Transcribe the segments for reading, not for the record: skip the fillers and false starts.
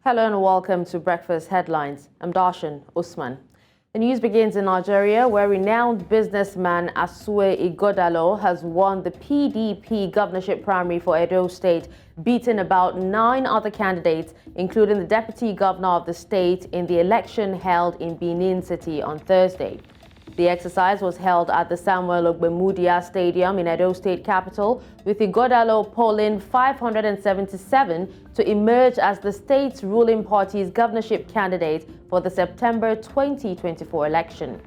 Hello and welcome to Breakfast Headlines. I'm Darshan Usman. The news begins in Nigeria, where renowned businessman Asue Ighodalo has won the PDP governorship primary for Edo State, beating about 9 other candidates, including the deputy governor of the state, in the election held in Benin City on Thursday. The exercise was held at the Samuel Ogbemudia Stadium in Edo State capital, with Ighodalo polling 577 to emerge as the state's ruling party's governorship candidate for the September 2024 election.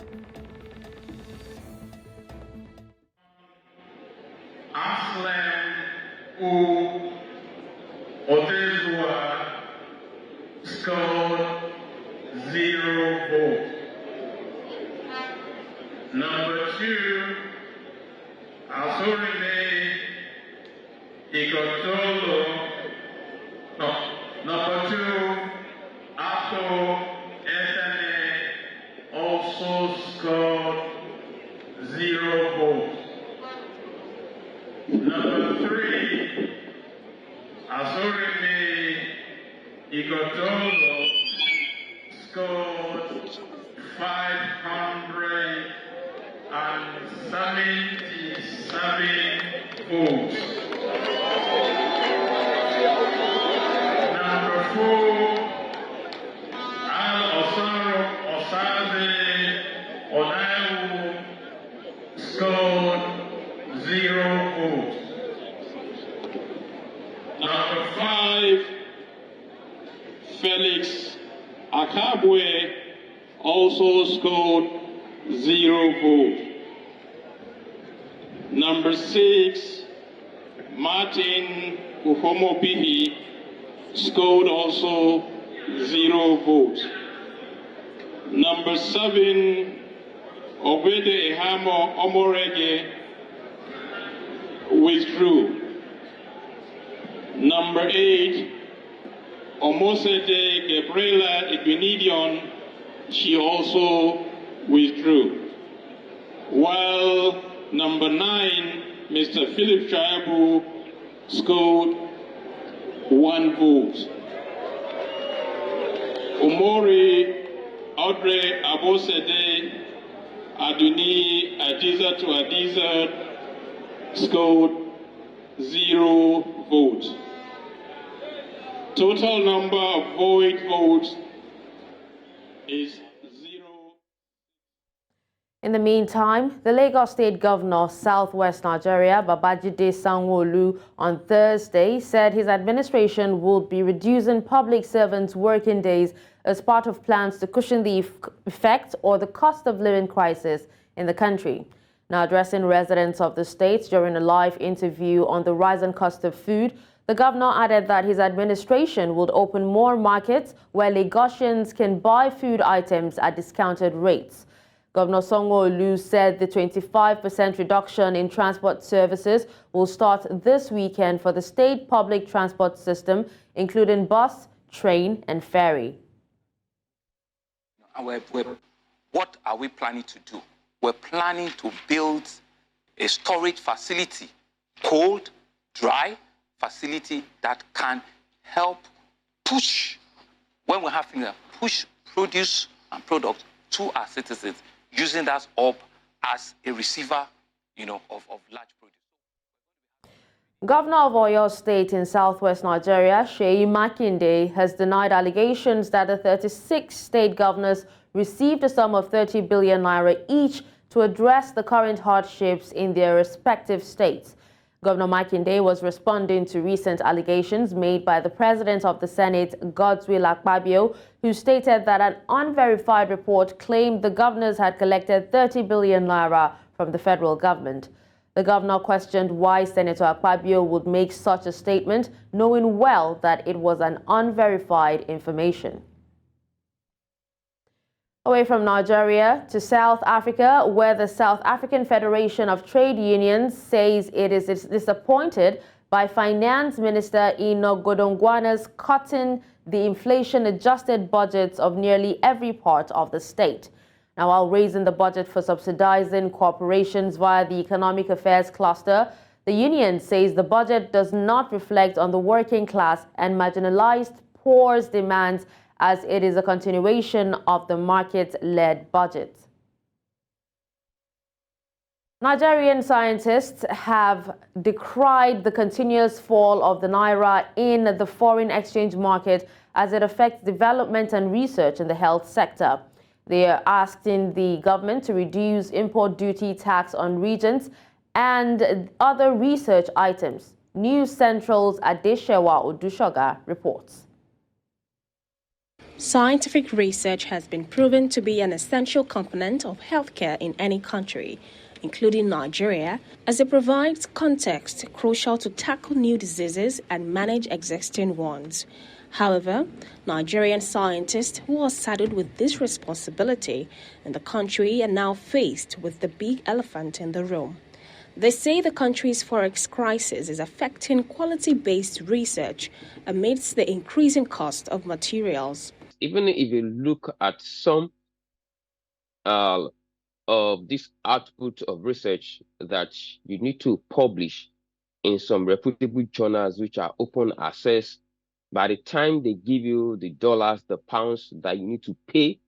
Asue Ighodalo scored 0 votes. Number 2, Asue Ighodalo. Number 2, Asue also scored 0 votes. Number 3, Asue Ighodalo scored 577 votes. Number 4, scored 0 votes. Number 5, Felix Akabwe also scored 0 votes. Number 6, Martin Ufomobihi scored also 0 votes. Number 7, Obede Ehamo Omorege withdrew. Number 8, Omosede Gabriela Igwinidion, she also withdrew. While number 9, Mr. Philip Chaibu, scored 1 vote. Omori Audrey Abosede Aduni Adiza to Adiza scored 0 votes. Total number of void votes is 0. In the meantime, the Lagos State Governor of Southwest Nigeria, Babajide Sanwo-Olu, on Thursday said his administration would be reducing public servants' working days as part of plans to cushion the effect or the cost of living crisis in the country. Now addressing residents of the state during a live interview on the rising cost of food, the governor added that his administration would open more markets where Lagosians can buy food items at discounted rates. Governor Sanwo-Olu said the 25% reduction in transport services will start this weekend for the state public transport system, including bus, train, and ferry. What are we planning to do? We're planning to build a storage facility, cold, dry facility that can help push, when we're having a push produce and product to our citizens, using that up as a receiver, of large produce. Governor of Oyo State in southwest Nigeria, Seyi Makinde, has denied allegations that the 36 state governors received a sum of 30 billion naira each to address the current hardships in their respective states. Governor Makinde was responding to recent allegations made by the President of the Senate, Godswill Akpabio, who stated that an unverified report claimed the governors had collected 30 billion naira from the federal government. The governor questioned why Senator Akpabio would make such a statement, knowing well that it was an unverified information. Away from Nigeria to South Africa, where the South African Federation of Trade Unions says it is disappointed by Finance Minister Enoch Godongwana's cutting the inflation-adjusted budgets of nearly every part of the state. Now, while raising the budget for subsidizing corporations via the Economic Affairs Cluster, the union says the budget does not reflect on the working class and marginalized poor's demands as it is a continuation of the market-led budget. Nigerian scientists have decried the continuous fall of the naira in the foreign exchange market as it affects development and research in the health sector. They are asking the government to reduce import duty tax on reagents and other research items. News Central's Adeshewa Odushoga reports. Scientific research has been proven to be an essential component of healthcare in any country, including Nigeria, as it provides context crucial to tackle new diseases and manage existing ones. However, Nigerian scientists who are saddled with this responsibility in the country are now faced with the big elephant in the room. They say the country's forex crisis is affecting quality-based research amidst the increasing cost of materials. Even if you look at some of this output of research that you need to publish in some reputable journals which are open access, by the time they give you the dollars, the pounds that you need to pay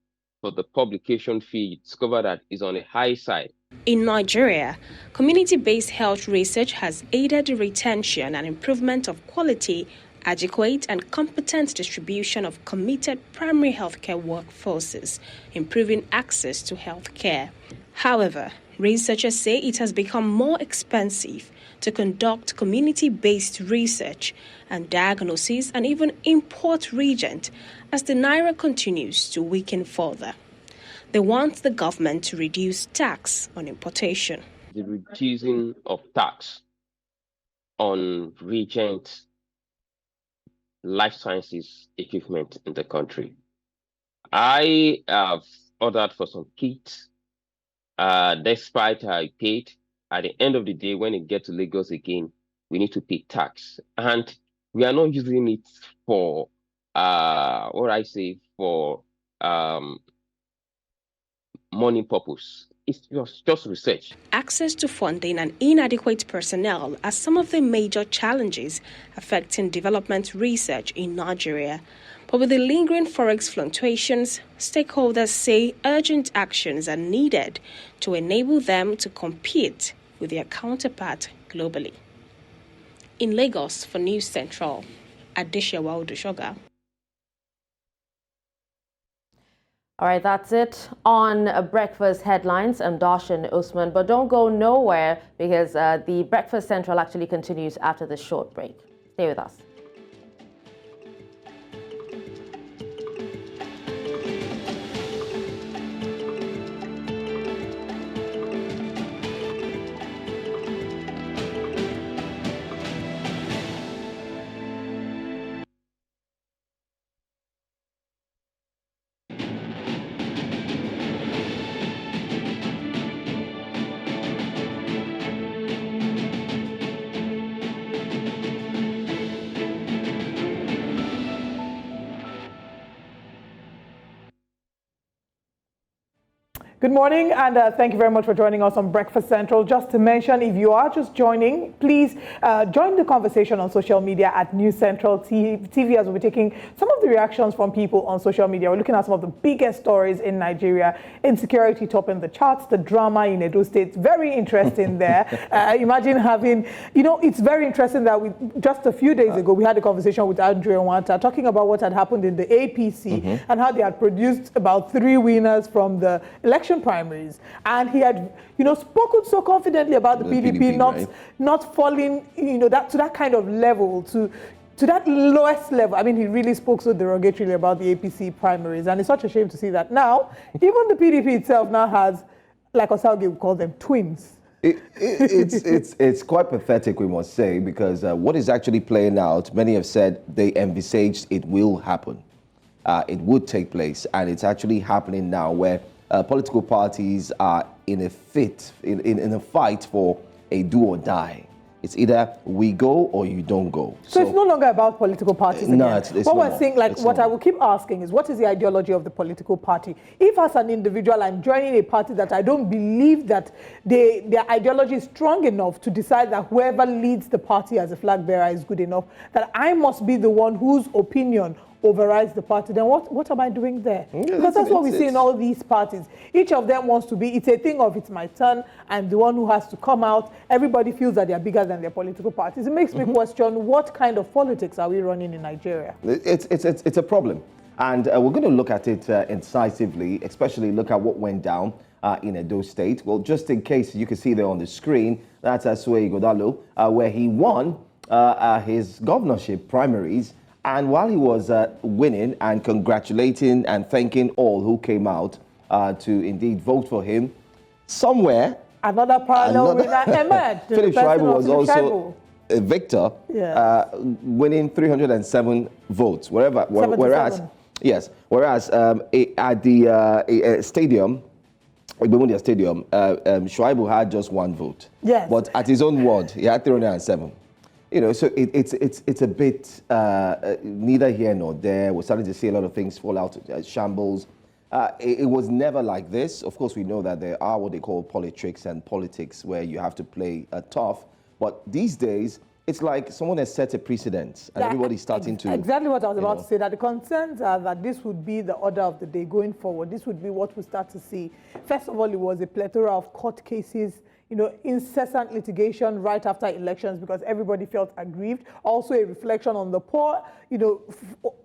for the publication fee, you discover that is on the high side. In Nigeria, community-based health research has aided the retention and improvement of quality, adequate and competent distribution of committed primary healthcare workforces, improving access to healthcare. However, researchers say it has become more expensive to conduct community-based research and diagnosis and even import reagent as the naira continues to weaken further. They want the government to reduce tax on importation. The reducing of tax on reagent life sciences equipment in the country. I have ordered for some kits, despite I paid. At the end of the day, when it gets to Lagos again, we need to pay tax. And we are not using it for, money purpose. It's just research. Access to funding and inadequate personnel are some of the major challenges affecting development research in Nigeria. But with the lingering forex fluctuations, stakeholders say urgent actions are needed to enable them to compete with their counterpart globally. In Lagos for News Central, Adeshewa Odushoga. All right, that's it on Breakfast Headlines. I'm Darshan Usman, but don't go nowhere because the Breakfast Central actually continues after this short break. Stay with us. Good morning, and thank you very much for joining us on Breakfast Central. Just to mention, if you are just joining, please join the conversation on social media at News Central TV as we'll be taking some of the reactions from people on social media. We're looking at some of the biggest stories in Nigeria. Insecurity topping the charts, the drama in Edo State, very interesting there. Imagine having, it's very interesting that just a few days ago, we had a conversation with Andrew Nwanta talking about what had happened in the APC and how they had produced about 3 winners from the election primaries, and he had spoken so confidently about the PDP not falling that to that kind of level, to that lowest level. I mean, he really spoke so derogatorily about the APC primaries, and it's such a shame to see that now even the PDP itself now has, like Osage would call them, twins. It's quite pathetic, we must say, because what is actually playing out, many have said they envisaged it will happen. It would take place, and it's actually happening now, where political parties are in a fight for a do or die. It's either we go or you don't go. So it's no longer about political parties again. No, it's what no we're saying, like what I will keep asking is, what is the ideology of the political party? If as an individual I'm joining a party that I don't believe that their ideology is strong enough to decide that whoever leads the party as a flag bearer is good enough, that I must be the one whose opinion overrides the party, then what am I doing there? Because that's what we see in all these parties. Each of them wants to be, it's a thing of it's my turn, I'm the one who has to come out. Everybody feels that they're bigger than their political parties. It makes me question, what kind of politics are we running in Nigeria? It's a problem. And we're going to look at it incisively, especially look at what went down in Edo State. Well, just in case you can see there on the screen, that's Asue Ighodalo, where he won his governorship primaries. And while he was winning and congratulating and thanking all who came out to indeed vote for him, somewhere another parallel winner emerged. Philip Shaibu was also a victor, winning 307 votes. Whereas at the stadium, Ogbemudia Stadium, Shaibu had just one vote. Yes. But at his own ward, he had 307. You know, so it's a bit neither here nor there. We're starting to see a lot of things fall out, shambles. It was never like this. Of course, we know that there are what they call politics and politics where you have to play tough. But these days, it's like someone has set a precedent and everybody's starting to... Exactly what I was about to say, that the concerns are that this would be the order of the day going forward. This would be what we start to see. First of all, it was a plethora of court cases, you know, incessant litigation right after elections because everybody felt aggrieved. Also a reflection on the poor, you know,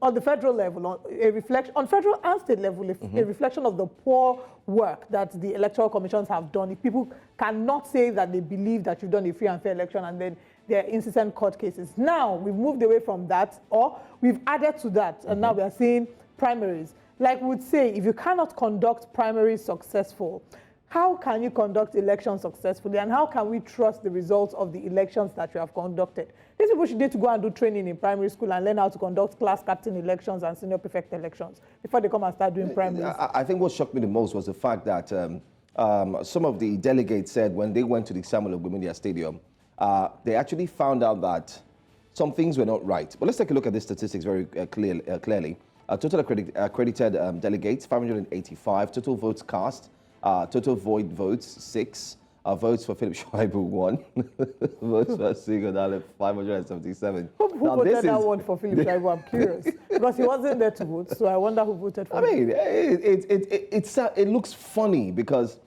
on the federal level, on federal and state level, a reflection of the poor work that the electoral commissions have done. If people cannot say that they believe that you've done a free and fair election and then there are incessant court cases. Now we've moved away from that, or we've added to that, and now we are seeing primaries. Like we would say, if you cannot conduct primaries successful, how can you conduct elections successfully, and how can we trust the results of the elections that you have conducted? These people should need to go and do training in primary school and learn how to conduct class captain elections and senior prefect elections before they come and start doing primaries. I think what shocked me the most was the fact that some of the delegates said when they went to the Samuel Ogbemudia Stadium, they actually found out that some things were not right. But let's take a look at the statistics very clearly. Total accredited delegates, 585. Total votes cast, total void votes, 6. Votes for Philip Shaibu, 1. Votes for Asue Ighodalo, 577. Who voted that one for Philip Shaibu? I'm curious. Because he wasn't there to vote, so I wonder who voted for him. I mean, it looks funny because,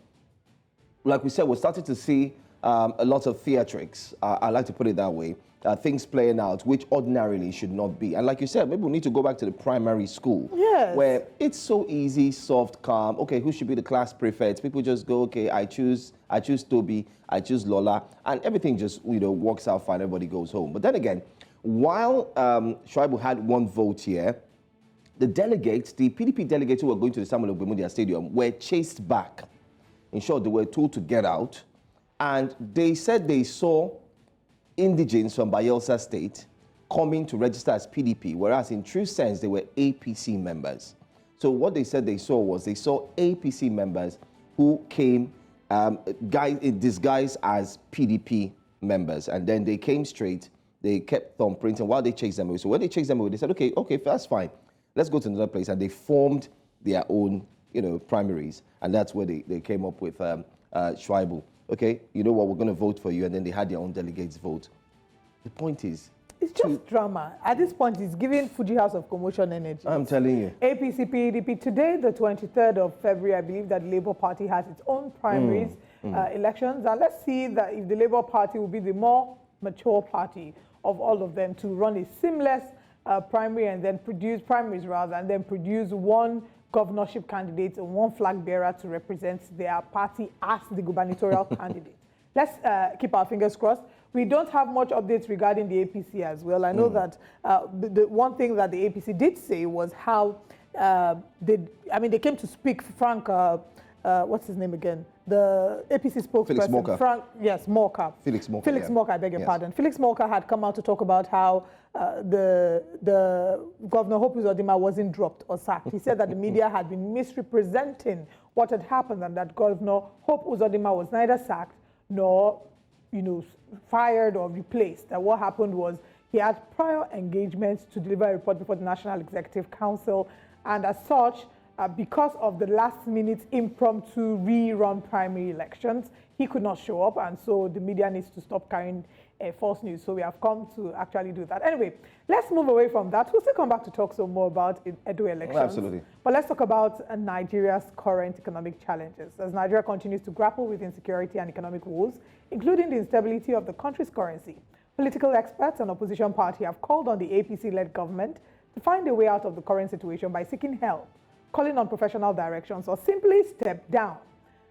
like we said, we're starting to see a lot of theatrics, I like to put it that way, things playing out, which ordinarily should not be. And like you said, maybe we need to go back to the primary school, where it's so easy, soft, calm. Okay, who should be the class prefect? People just go, okay, I choose Toby, I choose Lola, and everything just, you know, works out fine, everybody goes home. But then again, while Shaibu had one vote here, the delegates, the PDP delegates who were going to the Samuel Ogbemudia Stadium were chased back. In short, they were told to get out. And they said they saw indigenes from Bayelsa State coming to register as PDP, whereas in true sense, they were APC members. So what they said they saw was they saw APC members who came in disguise as PDP members. And then they came straight, they kept thumbprinting while they chased them away. So when they chased them away, they said, okay, that's fine. Let's go to another place. And they formed their own, you know, primaries. And that's where they came up with Shaibu. Okay, you know what, we're going to vote for you, and then they had their own delegates vote. The point is... It's just drama. At this point, it's giving Fuji House of Commotion energy. I'm telling you. APC, PDP, today, the 23rd of February, I believe that the Labour Party has its own primaries elections. And let's see that if the Labour Party will be the more mature party of all of them to run a seamless primary and then produce one governorship candidate and one flag bearer to represent their party as the gubernatorial candidate. Let's keep our fingers crossed. We don't have much updates regarding the APC as well. I know that the one thing that the APC did say was how they came to speak. Frank, what's his name again? The APC spokesperson. Felix Morka. Frank, yes, Morka. Felix Morka. Felix Morka, I beg your pardon. Felix Morka had come out to talk about how the Governor Hope Uzodinma wasn't dropped or sacked. He said that the media had been misrepresenting what had happened and that Governor Hope Uzodinma was neither sacked nor, you know, fired or replaced. That what happened was he had prior engagements to deliver a report before the National Executive Council, and as such, because of the last-minute impromptu rerun primary elections, he could not show up, and so the media needs to stop carrying false news. So we have come to actually do that. Anyway, let's move away from that. We'll still come back to talk some more about Edo elections. Absolutely. But let's talk about Nigeria's current economic challenges. As Nigeria continues to grapple with insecurity and economic woes, including the instability of the country's currency, political experts and opposition party have called on the APC-led government to find a way out of the current situation by seeking help, calling on professional directions, or simply step down.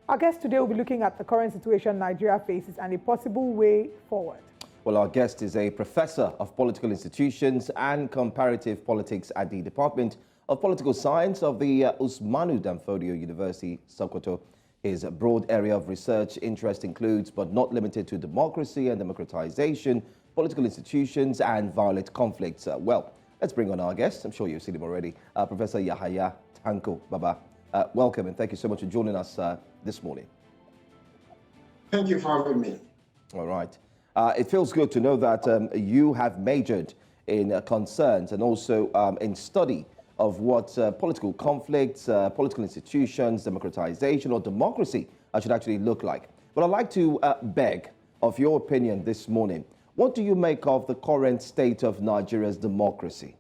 Our guest today will be looking at the current situation Nigeria faces and a possible way forward. Well, our guest is a professor of political institutions and comparative politics at the Department of Political Science of the Usman Danfodiyo University, Sokoto. His broad area of research interest includes, but not limited to, democracy and democratization, political institutions, and violent conflicts. Well, let's bring on our guest. I'm sure you've seen him already, Professor Yahaya Tanko. Baba, welcome, and thank you so much for joining us this morning. Thank you for having me. All right. It feels good to know that you have majored in concerns and also in study of what political conflicts, political institutions, democratization, or democracy should actually look like. But I'd like to beg of your opinion this morning. What do you make of the current state of Nigeria's democracy?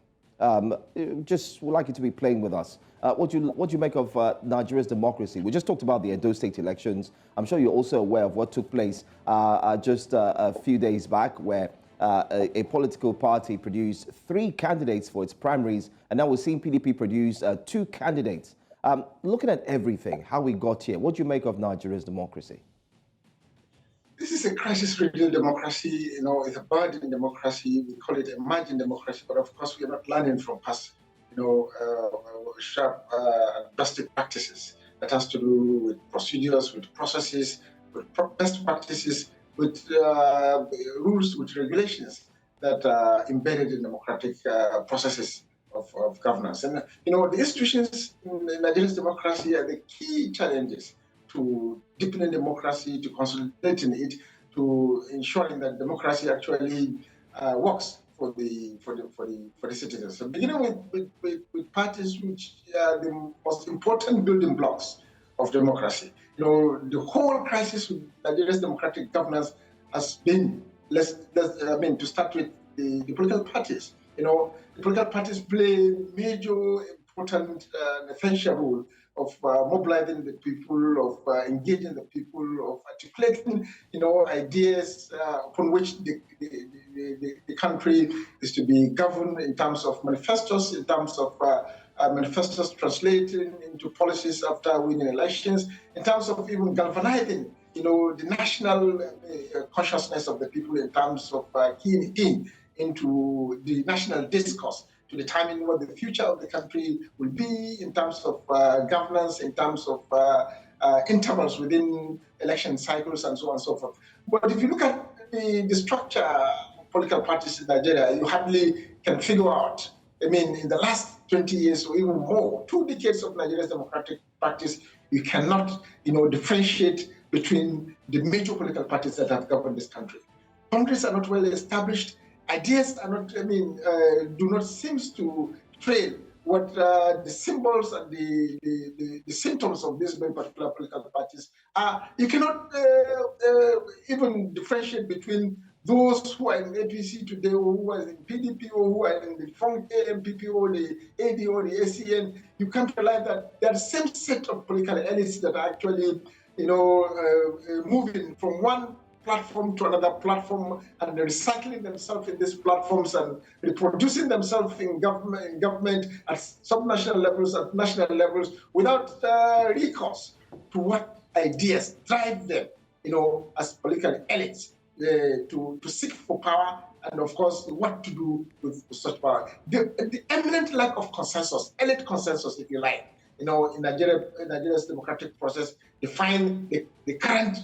Just would like you to be plain with us. What do you make of Nigeria's democracy? We just talked about the Edo State elections. I'm sure you're also aware of what took place just a few days back, where a political party produced 3 candidates for its primaries, and now we're seeing PDP produce 2 candidates. Looking at everything, how we got here, what do you make of Nigeria's democracy? This is a crisis-ridden democracy. You know, it's a burden democracy. We call it emerging democracy, but of course we are not learning from past, sharp, drastic practices that has to do with procedures, with processes, with best practices, with rules, with regulations that are embedded in democratic processes of governance. And, the institutions in Nigeria's democracy are the key challenges to deepening democracy, to consolidating it, to ensuring that democracy actually works for the citizens. So beginning with parties, which are the most important building blocks of democracy. The whole crisis with Nigeria's democratic governance has been, to start with the political parties. The political parties play major, important, essential role of mobilizing the people, of engaging the people, of articulating, ideas upon which the country is to be governed in terms of manifestos, in terms of manifestos translating into policies after winning elections, in terms of even galvanizing, the national consciousness of the people in terms of keying in into the national discourse to determine what the future of the country will be in terms of governance, in terms of intervals within election cycles, and so on and so forth. But if you look at the structure of political parties in Nigeria, you hardly can figure out, in the last 20 years or even more, 2 decades of Nigeria's democratic practice, you cannot, differentiate between the major political parties that have governed this country. Countries are not well established. Ideas are not, do not seem to trail what the symbols and the symptoms of these very particular political parties are. You cannot even differentiate between those who are in APC today, or who are in PDP, or who are in the front AMPP, or the AD, or the ACN. You can't realize that they are the same set of political elites that are actually, moving from one platform to another platform, and recycling themselves in these platforms and reproducing themselves in government at subnational levels, at national levels, without recourse to what ideas drive them, as political elites to seek for power, and of course what to do with such power. The eminent lack of consensus, elite consensus, if you like, in Nigeria's democratic process, define the current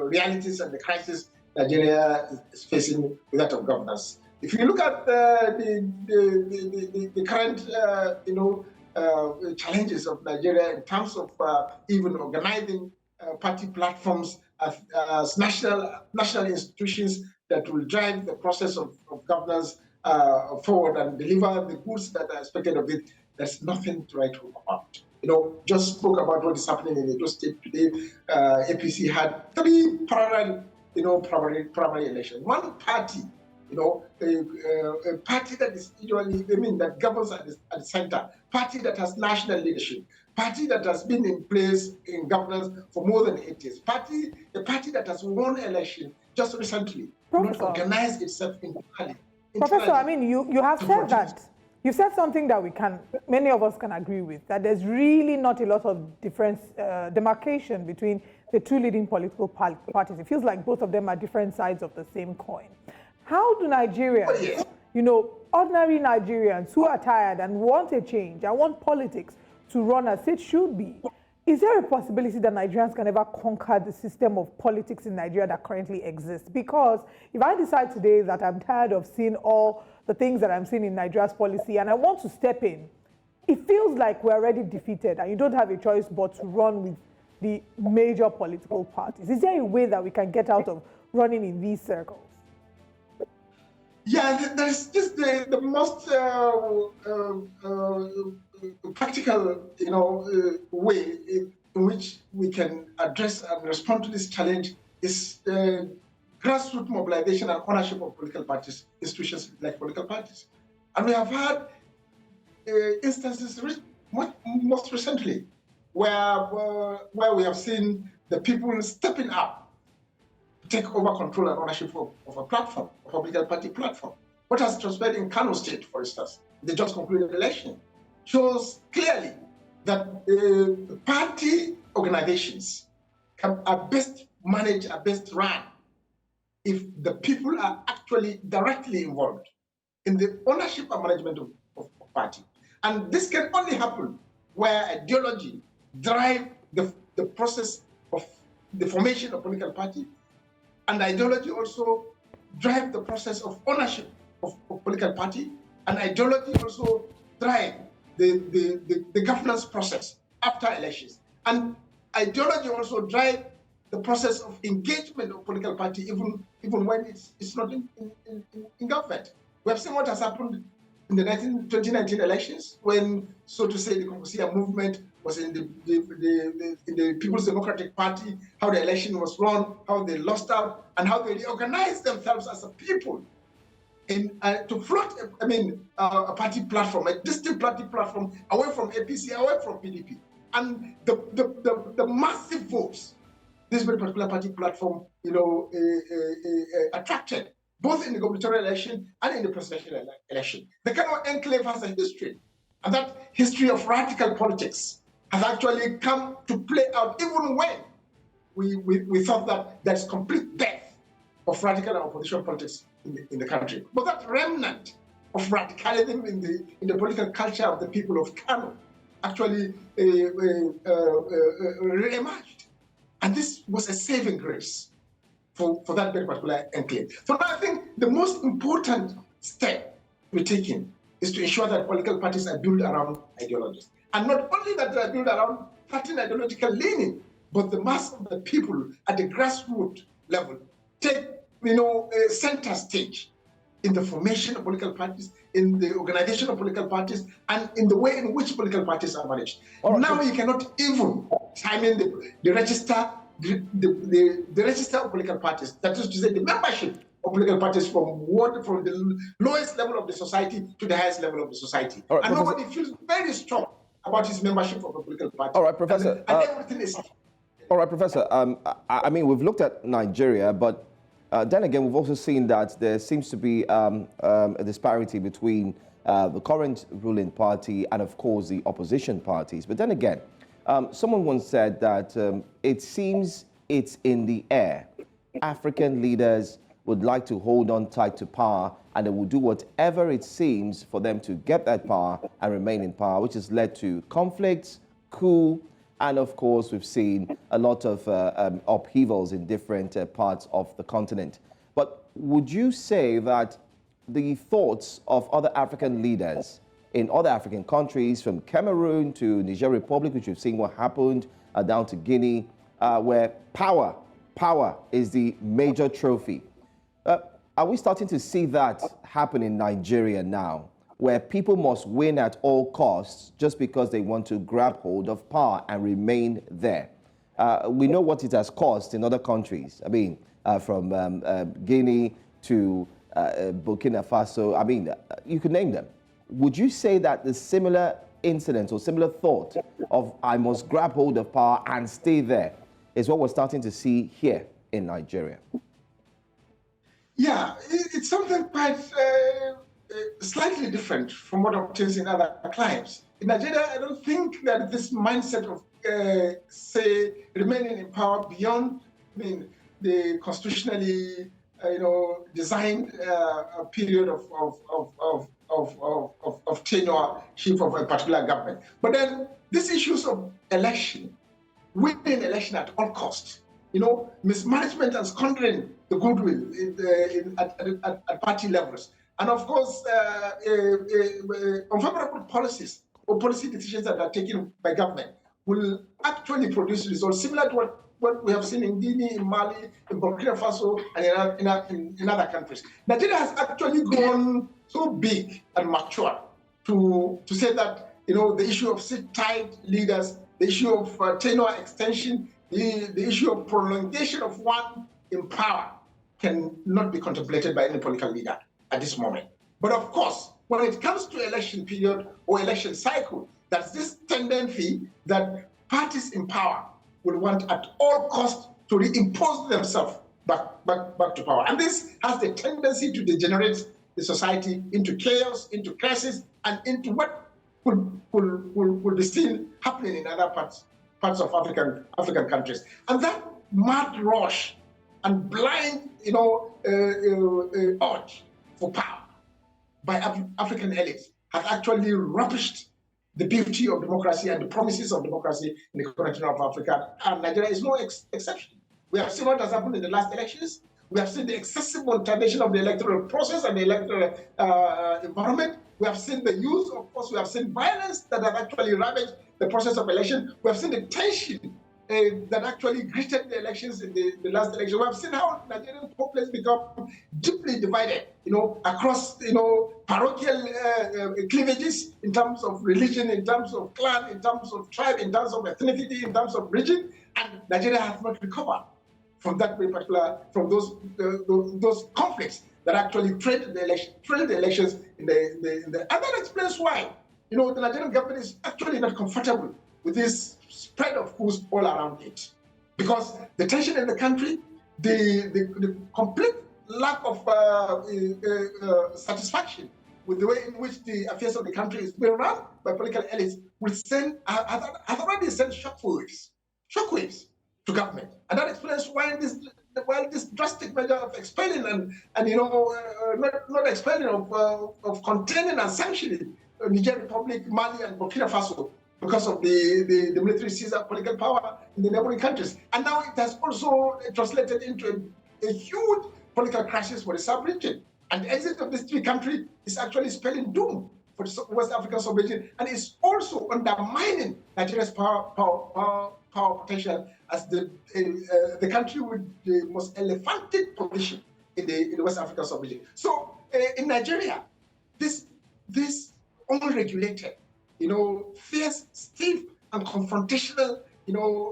realities and the crisis Nigeria is facing with that of governance. If you look at the current challenges of Nigeria in terms of even organizing party platforms as national institutions that will drive the process of governance forward and deliver the goods that are expected of it, there's nothing to write home about. just spoke about what is happening in Edo State today. APC had 3 parallel, primary elections. One party, a party that is that governs at the center, party that has national leadership, party that has been in place in governance for more than 8 years, a party that has won election just recently, not organized itself entirely. Professor, I mean, you have said that. You've said something that many of us can agree with, that there's really not a lot of difference, demarcation between the 2 leading political parties. It feels like both of them are different sides of the same coin. How do Nigerians, ordinary Nigerians who are tired and want a change and want politics to run as it should be, is there a possibility that Nigerians can ever conquer the system of politics in Nigeria that currently exists? Because if I decide today that I'm tired of seeing all the things that I'm seeing in Nigeria's policy and I want to step in, it feels like we're already defeated and you don't have a choice but to run with the major political parties. Is there a way that we can get out of running in these circles? Yeah, there's just the most practical, way in which we can address and respond to this challenge is grassroots mobilization and ownership of political parties, institutions like political parties. And we have had instances most recently where we have seen the people stepping up to take over control and ownership of a platform, a political party platform. What has transpired in Kano State, for instance, the just concluded election, shows clearly that party organizations are best managed, are best run if the people are actually directly involved in the ownership and management of party. And this can only happen where ideology drives the process of the formation of political party, and ideology also drives the process of ownership of political party, and ideology also drives the governance process after elections. And ideology also drives the process of engagement of political party even when it's not in government. We have seen what has happened in the 2019 elections when, so to say, the Confucius movement was in the People's Democratic Party, how the election was run, how they lost out, and how they reorganized themselves as a people to float, a party platform, a distinct party platform away from APC, away from PDP. And the massive votes this very particular party platform, attracted, both in the gubernatorial election and in the presidential election. The Kano enclave has a history, and that history of radical politics has actually come to play out even when we thought that there's complete death of radical and opposition politics in the country. But that remnant of radicalism in the political culture of the people of Kano actually re-emerged. And this was a saving grace for that very particular enclave. So now I think the most important step we're taking is to ensure that political parties are built around ideologies. And not only that they are built around certain ideological leaning, but the mass of the people at the grassroots level take a center stage in the formation of political parties, in the organization of political parties, and in the way in which political parties are managed. Right. Now you cannot even time in the register, the register of political parties. That is to say, the membership of political parties from the lowest level of the society to the highest level of the society. Right, and Professor, nobody feels very strong about his membership of a political party. All right, Professor. And everything is. All right, Professor. We've looked at Nigeria, but then again, we've also seen that there seems to be a disparity between the current ruling party and, of course, the opposition parties. But then again, someone once said that it seems it's in the air. African leaders would like to hold on tight to power, and they will do whatever it seems for them to get that power and remain in power, which has led to conflicts, coup, and of course, we've seen a lot of upheavals in different parts of the continent. But would you say that the thoughts of other African leaders in other African countries, from Cameroon to Niger Republic, which we've seen what happened, down to Guinea, where power is the major trophy? Are we starting to see that happen in Nigeria now? where people must win at all costs just because they want to grab hold of power and remain there. We know what it has cost in other countries. I mean, from Guinea to Burkina Faso. I mean, you could name them. Would you say that the similar incident or similar thought of I must grab hold of power and stay there is what we're starting to see here in Nigeria? Yeah, it's something quite slightly different from what obtains in other climes. In Nigeria, I don't think that this mindset of, say, remaining in power beyond, the constitutionally, designed period of tenureship of a particular government. But then these issues of election, winning election at all costs, mismanagement and squandering the goodwill at party levels. And of course, unfavorable policies or policy decisions that are taken by government will actually produce results similar to what we have seen in Guinea, in Mali, in Burkina Faso, and in other countries. Nigeria has actually grown so big and mature to say that, the issue of seat-tied leaders, the issue of tenure extension, the issue of prolongation of one in power cannot be contemplated by any political leader at this moment. But of course, when it comes to election period or election cycle, there's this tendency that parties in power will want at all costs to reimpose themselves back to power. And this has the tendency to degenerate the society into chaos, into crisis, and into what will be seen happening in other parts of African countries. And that mad rush and blind, urge for power by African elites has actually rubbished the beauty of democracy and the promises of democracy in the continent of Africa. And Nigeria is no exception. We have seen what has happened in the last elections. We have seen the excessive monetization of the electoral process and the electoral environment. We have seen the use of force. We have seen violence that have actually ravaged the process of election. We have seen the tension that actually greeted the elections in the last election. We have seen how Nigerian populace become deeply divided, across, parochial cleavages in terms of religion, in terms of clan, in terms of tribe, in terms of ethnicity, in terms of region, and Nigeria has not recovered from that very particular, from those conflicts that actually trailed the elections in the and that explains why, the Nigerian government is actually not comfortable with this spread of coups all around it, because the tension in the country, the complete lack of satisfaction with the way in which the affairs of the country is being run by political elites will have already sent shockwaves to government, and that explains why this drastic measure of expelling and not expelling of containing and sanctioning Niger Republic, Mali, and Burkina Faso, because of the military seizure of political power in the neighboring countries. And now it has also translated into a huge political crisis for the sub-region. And the exit of these three countries is actually spelling doom for the West African sub-region, and is also undermining Nigeria's power potential as the country with the most elephantic position in the West African sub-region. So in Nigeria, this unregulated, fierce, stiff, and confrontational,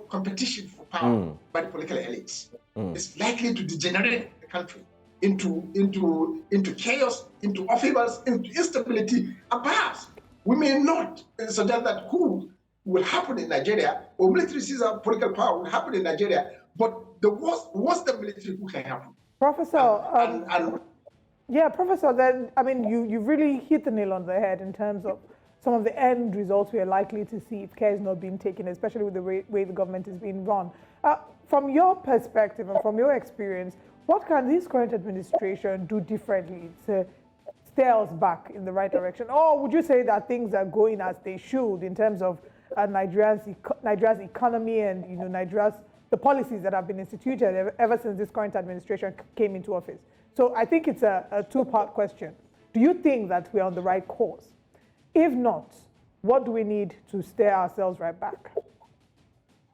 competition for power by the political elites is likely to degenerate the country into chaos, into upheavals, into instability, and perhaps we may not suggest that coup will happen in Nigeria, or military seizure of political power will happen in Nigeria, but the worst the military coup can happen. Professor, Professor, then, you've really hit the nail on the head in terms of some of the end results we are likely to see if care is not being taken, especially with the way the government is being run. From your perspective and from your experience, what can this current administration do differently to steer us back in the right direction? Or would you say that things are going as they should in terms of Nigeria's economy and the policies that have been instituted ever since this current administration came into office? So I think it's a two-part question. Do you think that we're on the right course? If not, what do we need to steer ourselves right back?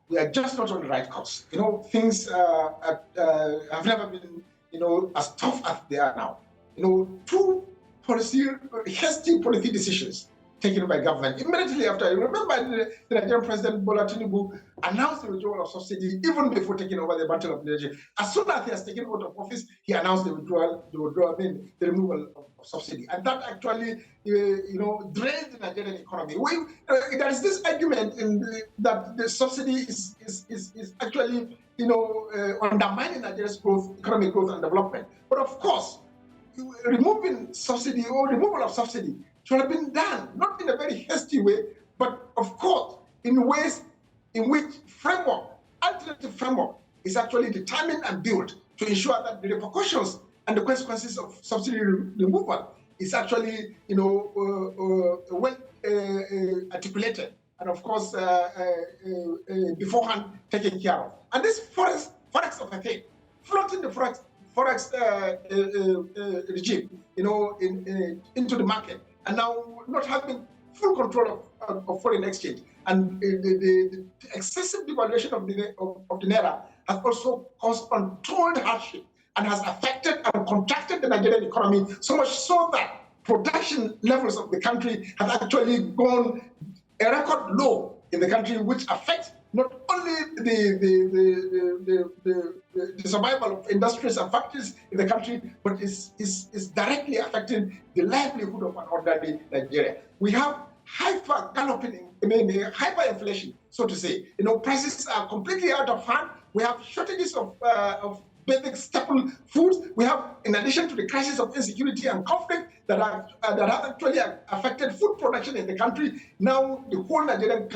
We are just not on the right course. Things have never been, as tough as they are now. Two hasty policy decisions taken by government. Immediately after, you remember the Nigerian President Bola Tinubu announced the withdrawal of subsidy even before taking over the mantle of leadership. As soon as he has taken out of office, he announced the removal of subsidy, and that actually, drained the Nigerian economy. There is this argument that the subsidy is actually, undermining Nigeria's economic growth and development. But of course, removing subsidy or removal of subsidy should have been done, not in a very hasty way, but of course, in ways in which alternative framework is actually determined and built to ensure that the repercussions and the consequences of subsidy removal is actually, well articulated and of course beforehand taken care of. And this forex of a thing, floating the forex regime, into the market, and now not having full control of foreign exchange, and the excessive devaluation of the naira has also caused untold hardship and has affected and contracted the Nigerian economy, so much so that production levels of the country have actually gone a record low in the country, which affects not only the survival of industries and factories in the country, but is directly affecting the livelihood of an ordinary Nigeria. We have hyperinflation, so to say. Prices are completely out of hand. We have shortages of basic staple foods. We have, in addition to the crisis of insecurity and conflict that have actually affected food production in the country, now the whole Nigerian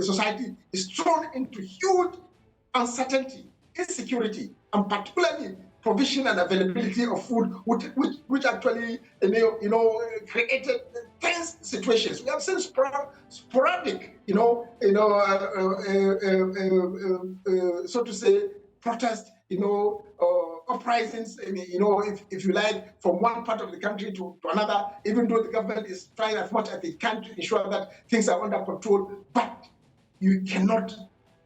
society is thrown into huge uncertainty, insecurity, and particularly provision and availability of food, which actually created tense situations. We have seen sporadic, so to say, protests, uprisings, if you like, from one part of the country to another, even though the government is trying as much as it can to ensure that things are under control, but you cannot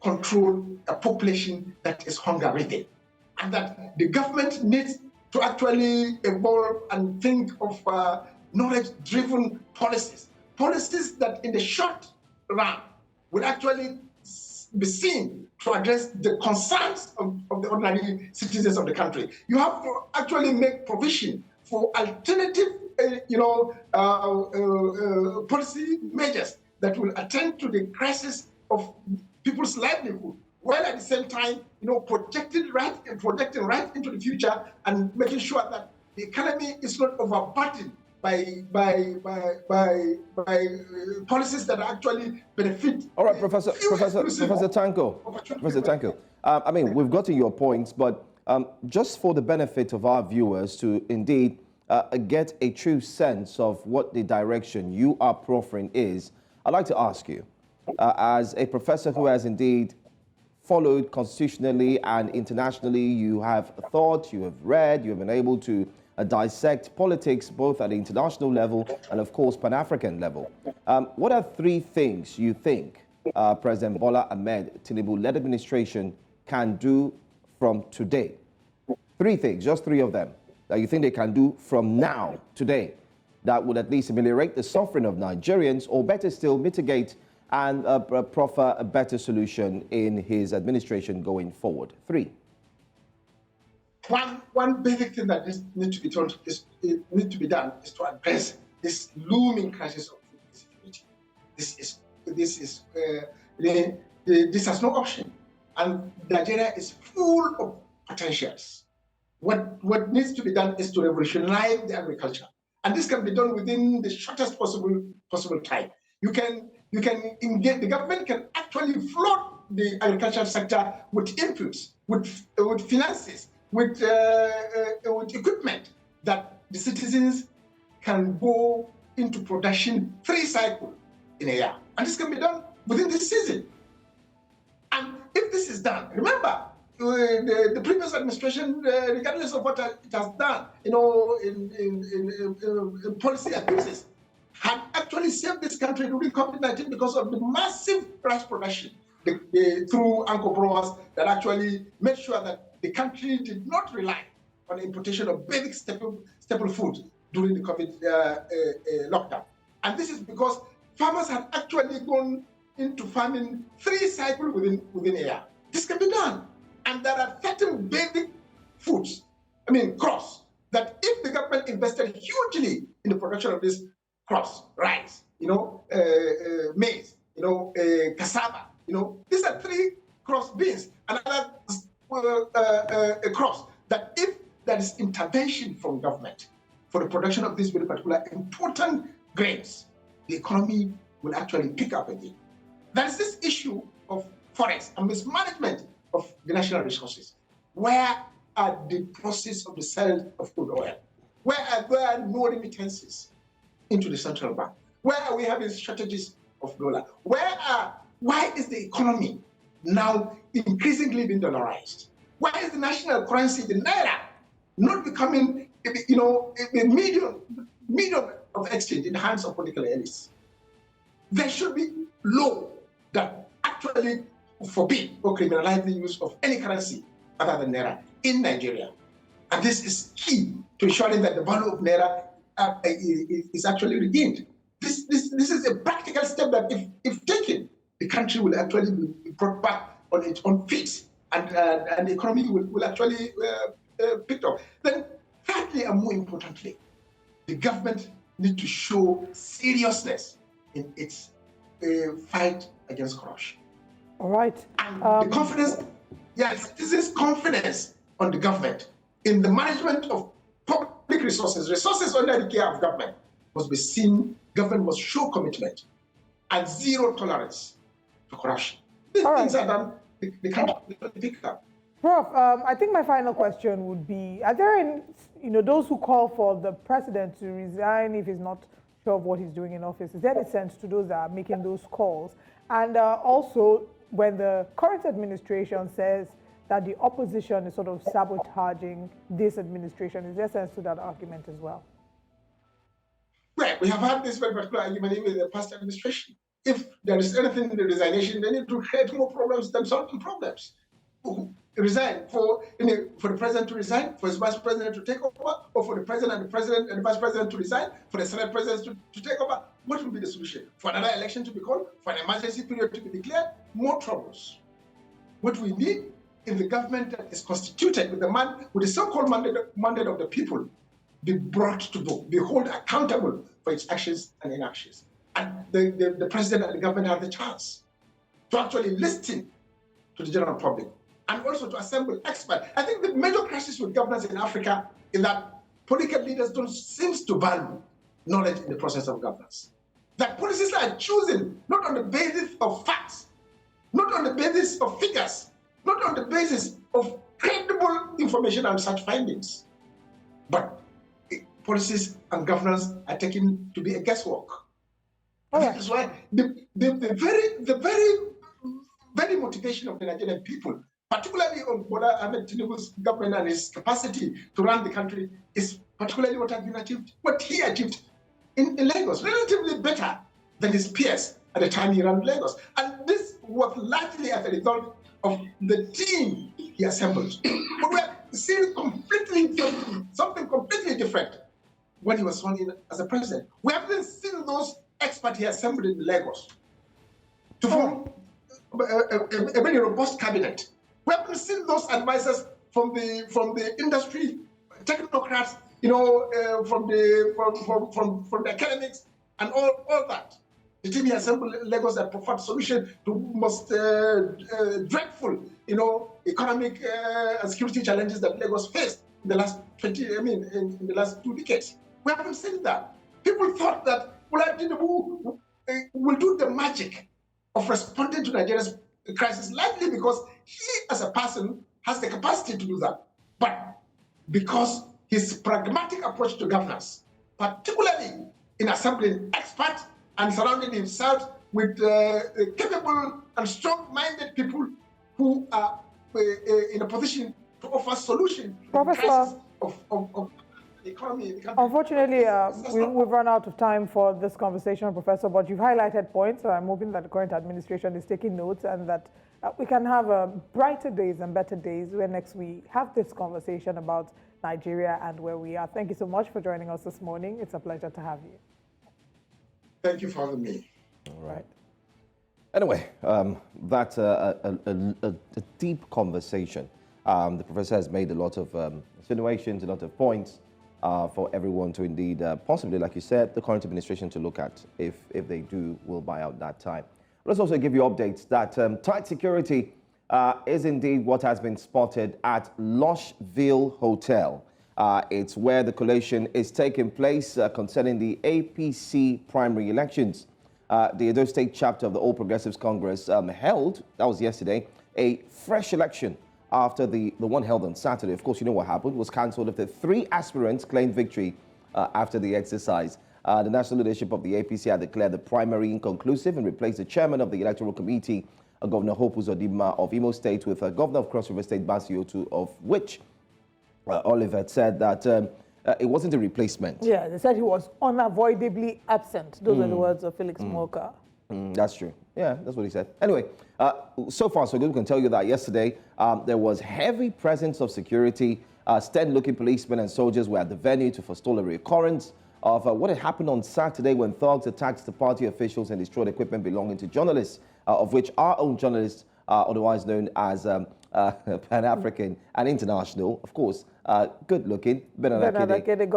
control a population that is hunger-ridden. And that the government needs to actually evolve and think of knowledge-driven policies that in the short run will actually be seen to address the concerns of the ordinary citizens of the country. You have to actually make provision for alternative, policy measures that will attend to the crisis of people's livelihood, while at the same time, projecting right into the future and making sure that the economy is not overburdened by policies that actually benefit. All right, Professor Tanko. Professor Tanko. We've gotten your points, but just for the benefit of our viewers to indeed get a true sense of what the direction you are proffering is, I'd like to ask you, as a professor who has indeed followed constitutionally and internationally, you have thought, you have read, you have been able to dissect politics both at the international level and, of course, Pan-African level. What are three things you think President Bola Ahmed Tinubu-led administration can do from today? Three things, just three of them, that you think they can do from now, today, that would at least ameliorate the suffering of Nigerians, or better still, mitigate and proffer a better solution in his administration going forward. Three. One basic thing that needs to be done is to address this looming crisis of food insecurity. This has no option, and Nigeria is full of potentials. What needs to be done is to revolutionize the agriculture, and this can be done within the shortest possible time. The government can actually flood the agricultural sector with inputs, with finances, with equipment that the citizens can go into production 3 cycles in a year. And this can be done within this season. And if this is done, remember, the previous administration, regardless of what it has done, in policy abuses, had actually saved this country during COVID-19 because of the massive rice production through Anko growers that actually made sure that the country did not rely on the importation of basic staple foods during the COVID lockdown. And this is because farmers had actually gone into farming 3 cycles within a year. This can be done. And there are certain basic foods, crops, that if the government invested hugely in the production of these crops, rice, maize, cassava, these are 3 crops, beans, and other crops that if there is intervention from government for the production of these very particular important grains, the economy will actually pick up again. There is this issue of forests and mismanagement of the national resources. Where are the process of the sale of crude oil? Where are there no remittances into the central bank? Where are we having strategies of dollar? Why is the economy now increasingly being dollarized? Why is the national currency, the naira, not becoming a medium of exchange in the hands of political elites? There should be law that actually forbid or criminalize the use of any currency other than naira in Nigeria. And this is key to ensuring that the value of naira is actually regained. This is a practical step that if taken, the country will actually be brought back on its own feet, and the economy will actually pick up. Then thirdly, and more importantly, the government needs to show seriousness in its fight against corruption. All right. And the confidence, yes, this is confidence on the government in the management of public resources under the care of government must be seen. Government must show commitment and zero tolerance to corruption. These things are done, the country will pick up. Prof, I think my final question would be, are there any, those who call for the president to resign if he's not sure of what he's doing in office? Is there any sense to those that are making those calls? And also, when the current administration says that the opposition is sort of sabotaging this administration, is there sense to that argument as well? Right, we have had this very particular argument even in the past administration. If there is anything in the resignation, they need to create more problems than solving problems. Resign for the president to resign, for his vice president to take over, or for the president and the vice president to resign, for the senate president to take over. What will be the solution? For another election to be called, for an emergency period to be declared? More troubles. What we need is the government that is constituted with the so-called mandate of the people be brought to book, be held accountable for its actions and inactions. And the president and the government have the chance to actually listen to the general public and also to assemble experts. I think the major crisis with governance in Africa is that political leaders don't seem to value knowledge in the process of governance. That policies are chosen not on the basis of facts, not on the basis of figures, not on the basis of credible information and such findings, but policies and governance are taken to be a guesswork. That is why the very motivation of the Nigerian people, particularly on Bola Ahmed Tinubu's government and his capacity to run the country, is particularly what he achieved in Lagos, relatively better than his peers at the time he ran Lagos. And this was largely as a result of the team he assembled. But we are seeing something completely different when he was sworn in as a president. We haven't seen those experts he assembled in Lagos to form a very robust cabinet. We haven't seen those advisors from the industry, technocrats, from the academics and all that. The team he assembled in Lagos that preferred solution to most dreadful, economic and security challenges that Lagos faced in the last in the last 2 decades. We haven't seen that. People thought that Tinubu will do the magic of responding to Nigeria's crisis, likely because he, as a person, has the capacity to do that. But because his pragmatic approach to governance, particularly in assembling experts and surrounding himself with capable and strong-minded people who are in a position to offer solutions to the crisis of the economy in the country. Unfortunately, we've run out of time for this conversation, Professor, but you've highlighted points, so I'm hoping that the current administration is taking notes and that we can have brighter days and better days when next we have this conversation about Nigeria and where we are. Thank you so much for joining us this morning. It's a pleasure to have you. Thank you for having me. All right. Anyway, that's a deep conversation. The professor has made a lot of insinuations, a lot of points for everyone to indeed, possibly, like you said, the current administration to look at if they do, will buy out that time. Let's also give you updates that tight security is indeed what has been spotted at Lushville Hotel. It's where the collation is taking place concerning the APC primary elections. The Edo State chapter of the All Progressives Congress held, that was yesterday, a fresh election after the one held on Saturday. Of course, you know what happened, was cancelled after 3 aspirants claimed victory after the exercise. The national leadership of the APC had declared the primary inconclusive and replaced the chairman of the electoral committee, Governor Hope Uzodimma of Imo State, with Governor of Cross River State, Basiotu, of which Oliver said that it wasn't a replacement. Yeah, they said he was unavoidably absent. Those are the words of Felix Moka. That's true. Yeah, that's what he said. Anyway, so far so good. We can tell you that yesterday there was heavy presence of security. Steady-looking policemen and soldiers were at the venue to forestall a recurrence of what had happened on Saturday when thugs attacked the party officials and destroyed equipment belonging to journalists, of which our own journalists, otherwise known as Pan-African and international, of course, good-looking. They got a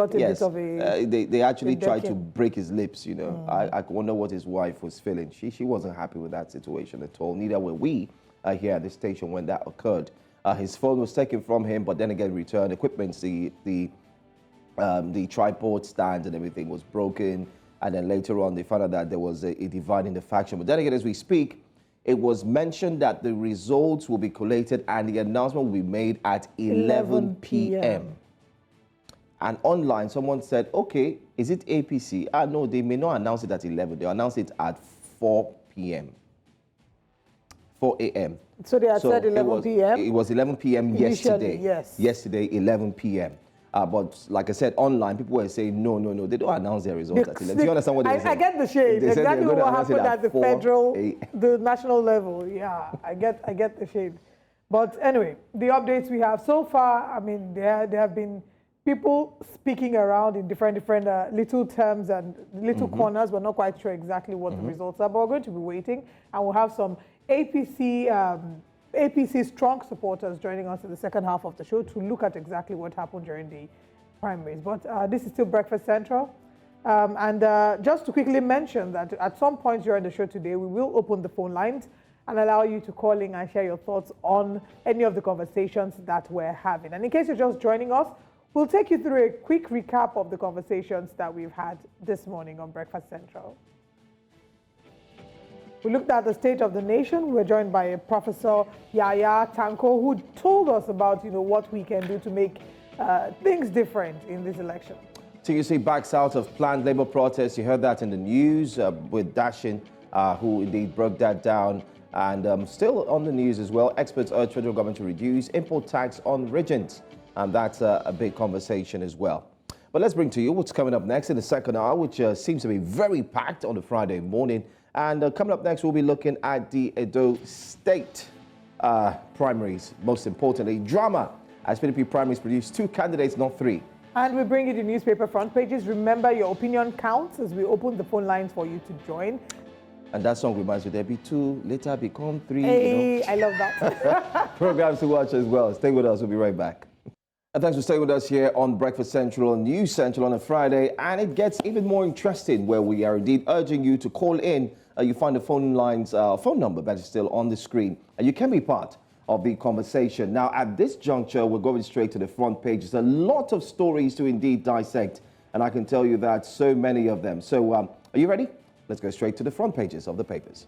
bit of a... They actually tried to break his lips, you know. I wonder what his wife was feeling. She wasn't happy with that situation at all. Neither were we here at the station when that occurred. His phone was taken from him, but then again returned. Equipment, the tripod stand and everything was broken. And then later on, they found out that there was a divide in the faction. But then again, as we speak, it was mentioned that the results will be collated and the announcement will be made at 11 p.m. And online, someone said, okay, is it APC? No, they may not announce it at 11. They'll announce it at 4 p.m. 4 a.m. So they had said 11 p.m.? It was 11 p.m. yesterday. Yes. Yesterday, 11 p.m. But like I said, online, people were saying, no, they don't announce their results at 11. Do you understand what they said? I get the shade. Exactly what happened at the federal, the national level. Yeah, I get the shade. But anyway, the updates we have so far, I mean, there have been people speaking around in different little terms and little corners. We're not quite sure exactly what the results are, but we're going to be waiting. And we'll have some APC strong supporters joining us in the second half of the show to look at exactly what happened during the primaries. But this is still Breakfast Central. Just to quickly mention that at some point during the show today, we will open the phone lines and allow you to call in and share your thoughts on any of the conversations that we're having. And in case you're just joining us, we'll take you through a quick recap of the conversations that we've had this morning on Breakfast Central. We looked at the state of the nation. We were joined by Professor Yahaya Tanko, who told us about what we can do to make things different in this election. TUC backs out of planned labor protests. You heard that in the news with Dashin, who indeed broke that down. And still on the news as well, experts urge federal government to reduce import tax on reagents. And that's a big conversation as well. But let's bring to you what's coming up next in the second hour, which seems to be very packed on a Friday morning. And coming up next, we'll be looking at the Edo State primaries. Most importantly, drama, as PDP primaries produced 2 candidates, not 3. And we bring you the newspaper front pages. Remember, your opinion counts as we open the phone lines for you to join. And that song reminds me, there be 2, later become 3. Hey, I love that. Programs to watch as well. Stay with us. We'll be right back. And thanks for staying with us here on Breakfast Central, News Central on a Friday. And it gets even more interesting where we are indeed urging you to call in. You find the phone lines, phone number that is still on the screen. And you can be part of the conversation. Now, at this juncture, we're going straight to the front page. There's a lot of stories to indeed dissect. And I can tell you that so many of them. So are you ready? Let's go straight to the front pages of the papers.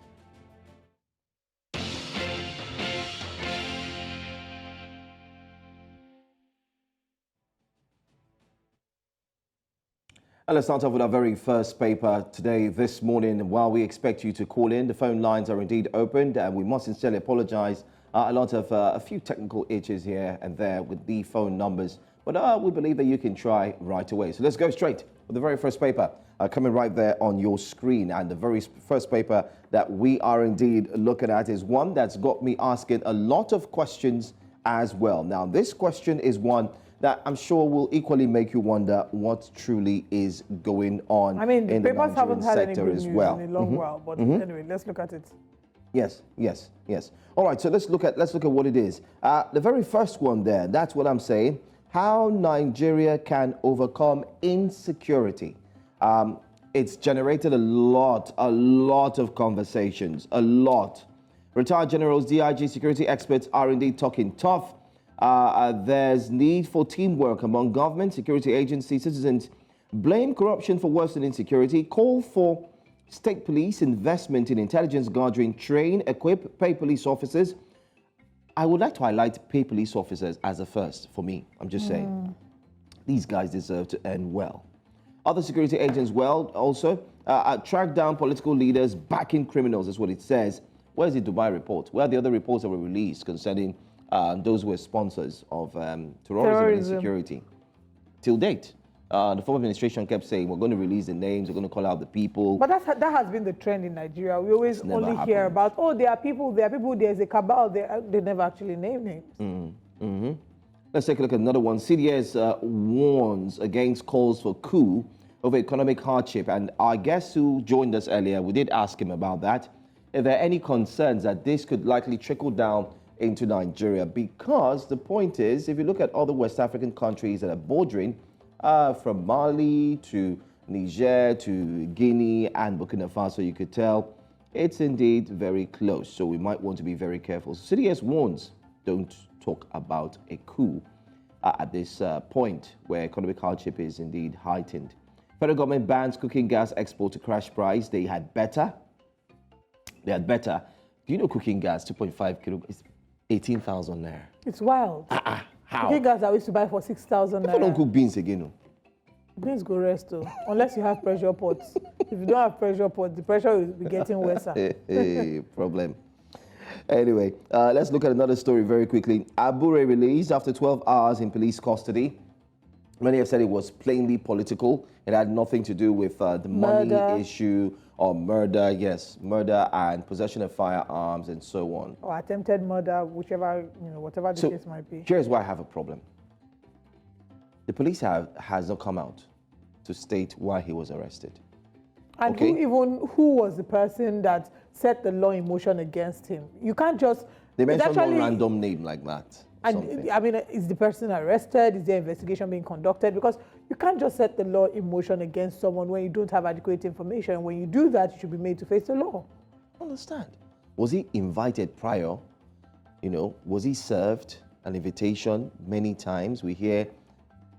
And let's start off with our very first paper today, this morning. While we expect you to call in, the phone lines are indeed opened, and we must sincerely apologize A few technical itches here and there with the phone numbers, but we believe that you can try right away. So let's go straight with the very first paper coming right there on your screen. And the very first paper that we are indeed looking at is one that's got me asking a lot of questions as well. Now, this question is one that I'm sure will equally make you wonder what truly is going on. I mean, the in the papers haven't had any sector good as news well. in a long while, but anyway, let's look at it. Yes. All right, so let's look at what it is. The very first one there, that's what I'm saying. How Nigeria can overcome insecurity. It's generated a lot of conversations, a lot. Retired generals, DIG security experts are indeed talking tough. There's need for teamwork among government, security agencies, citizens. Blame corruption for worsening insecurity. Call for state police investment in intelligence gathering, train, equip, pay police officers. I would like to highlight pay police officers as a first for me. I'm just saying. These guys deserve to earn well. Other security agents also track down political leaders backing criminals, is what it says. Where's the Dubai report? Where are the other reports that were released concerning those who were sponsors of terrorism and insecurity? Till date. The former administration kept saying, we're going to release the names, we're going to call out the people. But that has been the trend in Nigeria. We always only hear about, there are people, there's a cabal, they never actually name names. Let's take a look at another one. CDS warns against calls for coup over economic hardship. And our guest who joined us earlier, we did ask him about that. If there are any concerns that this could likely trickle down into Nigeria, because the point is, if you look at other West African countries that are bordering, from Mali to Niger to Guinea and Burkina Faso, you could tell it's indeed very close. So we might want to be very careful. So CDS warns, don't talk about a coup at this point where economic hardship is indeed heightened. Federal government bans cooking gas export to crash price. They had better. Do you know cooking gas, 2.5 kilo, is 18,000 naira? It's wild. How? Cooking gas I used to buy for 6,000 naira. People don't cook beans again. No? Beans go rest though, unless you have pressure pots. If you don't have pressure pots, the pressure will be getting worse. Problem. Anyway, let's look at another story very quickly. Abure released after 12 hours in police custody. Many have said it was plainly political. It had nothing to do with the money issue or murder. Yes, murder and possession of firearms and so on. Or attempted murder, whatever the case might be. Here's why I have a problem. The police has not come out to state why he was arrested. And who was the person that set the law in motion against him? You can't just... They mentioned one random name like that. And I mean, is the person arrested? Is there investigation being conducted? Because you can't just set the law in motion against someone when you don't have adequate information. When you do that, you should be made to face the law. I understand. Was he invited prior? Was he served an invitation many times? We hear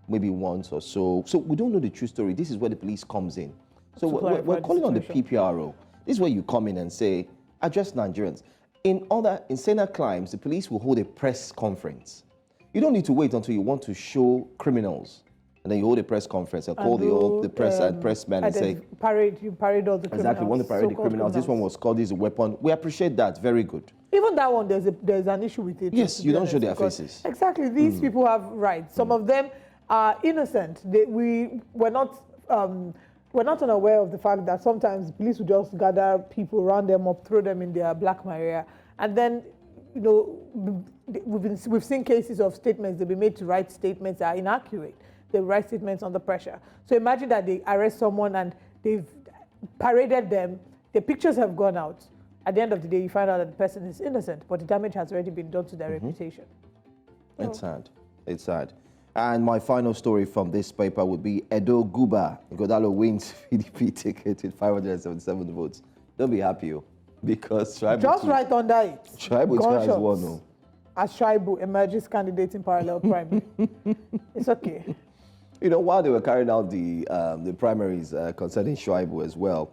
maybe once or so. So we don't know the true story. This is where the police comes in. So we're calling on the PPRO. This is where you come in and say, address Nigerians. In saner climes, the police will hold a press conference. You don't need to wait until you want to show criminals. And then you hold a press conference and call the press and pressmen and say... You parade all the criminals. Exactly, want to parade the criminals. This one was called, this is a weapon. We appreciate that, very good. Even that one, there's an issue with it. Yes, you don't show their faces. Exactly, these people have rights. Some of them are innocent. We're not unaware of the fact that sometimes the police will just gather people, round them up, throw them in their black area, and then, we've seen cases of statements they've been made to write statements that are inaccurate. They write statements under pressure. So imagine that they arrest someone and they've paraded them. The pictures have gone out. At the end of the day, you find out that the person is innocent, but the damage has already been done to their reputation. It's sad. It's sad. And my final story from this paper would be Edo Ighodalo wins PDP ticket with 577 votes. Don't be happy, because Shaibu... Just right under it. Shaibu has won. As Shaibu emerges candidate in parallel primary. It's okay. While they were carrying out the primaries concerning Shaibu as well,